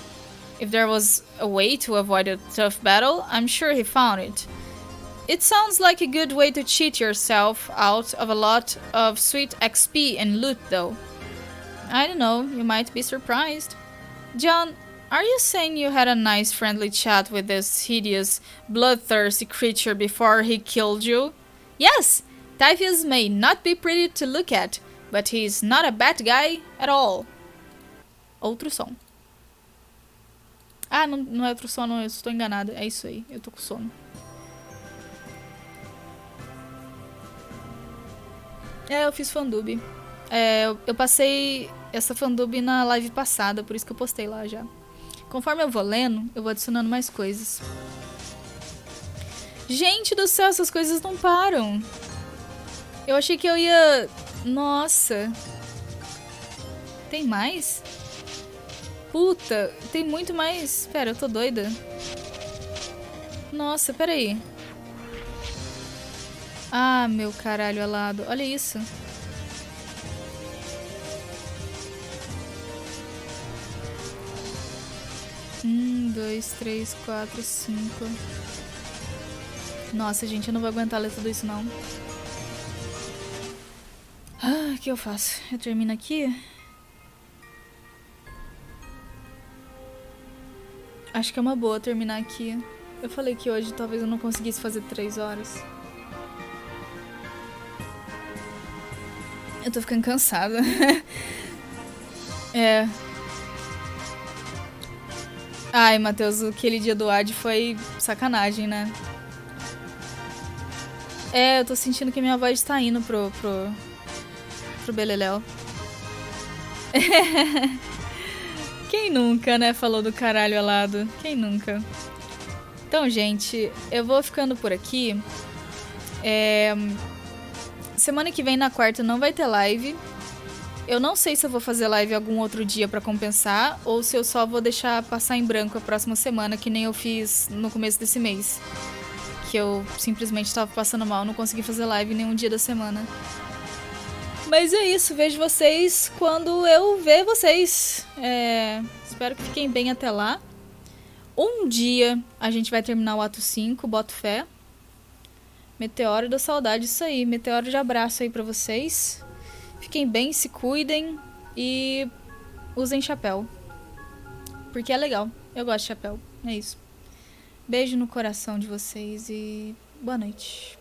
If there was a way to avoid a tough battle, I'm sure he found it. It sounds like a good way to cheat yourself out of a lot of sweet XP and loot, though. I don't know, you might be surprised. John, are you saying you had a nice friendly chat with this hideous, bloodthirsty creature before he killed you? Yes! Typhus may not be pretty to look at, but he's not a bad guy at all. Outro som. Ah, não é outro som, não, eu estou enganada. É isso aí, eu tô com sono. É, eu fiz fandub. Eu passei essa fandub na live passada, por isso que eu postei lá já. Conforme eu vou lendo, eu vou adicionando mais coisas. Gente do céu, essas coisas não param. Eu achei que eu ia... Nossa. Tem mais? Puta, tem muito mais... Pera, eu tô doida. Nossa, peraí. Ah, meu caralho alado. Olha isso. Dois, três, quatro, cinco. Nossa, gente, eu não vou aguentar ler tudo isso, não. Ah, o que eu faço? Eu termino aqui? Acho que é uma boa terminar aqui. Eu falei que hoje talvez eu não conseguisse fazer 3 horas. Eu tô ficando cansada. É. Ai, Matheus, aquele dia do Ad foi sacanagem, né? É, eu tô sentindo que minha voz tá indo pro beleléu. Quem nunca, né, falou do caralho alado? Quem nunca? Então, gente, eu vou ficando por aqui. Semana que vem, na quarta, não vai ter live. Eu não sei se eu vou fazer live algum outro dia pra compensar ou se eu só vou deixar passar em branco a próxima semana, que nem eu fiz no começo desse mês. Que eu simplesmente tava passando mal, não consegui fazer live nenhum dia da semana. Mas é isso, vejo vocês quando eu ver vocês. Espero que fiquem bem até lá. Um dia a gente vai terminar o ato 5, boto fé. Meteoro da saudade, isso aí. Meteoro de abraço aí pra vocês. Fiquem bem, se cuidem e usem chapéu. Porque é legal. Eu gosto de chapéu. É isso. Beijo no coração de vocês e boa noite.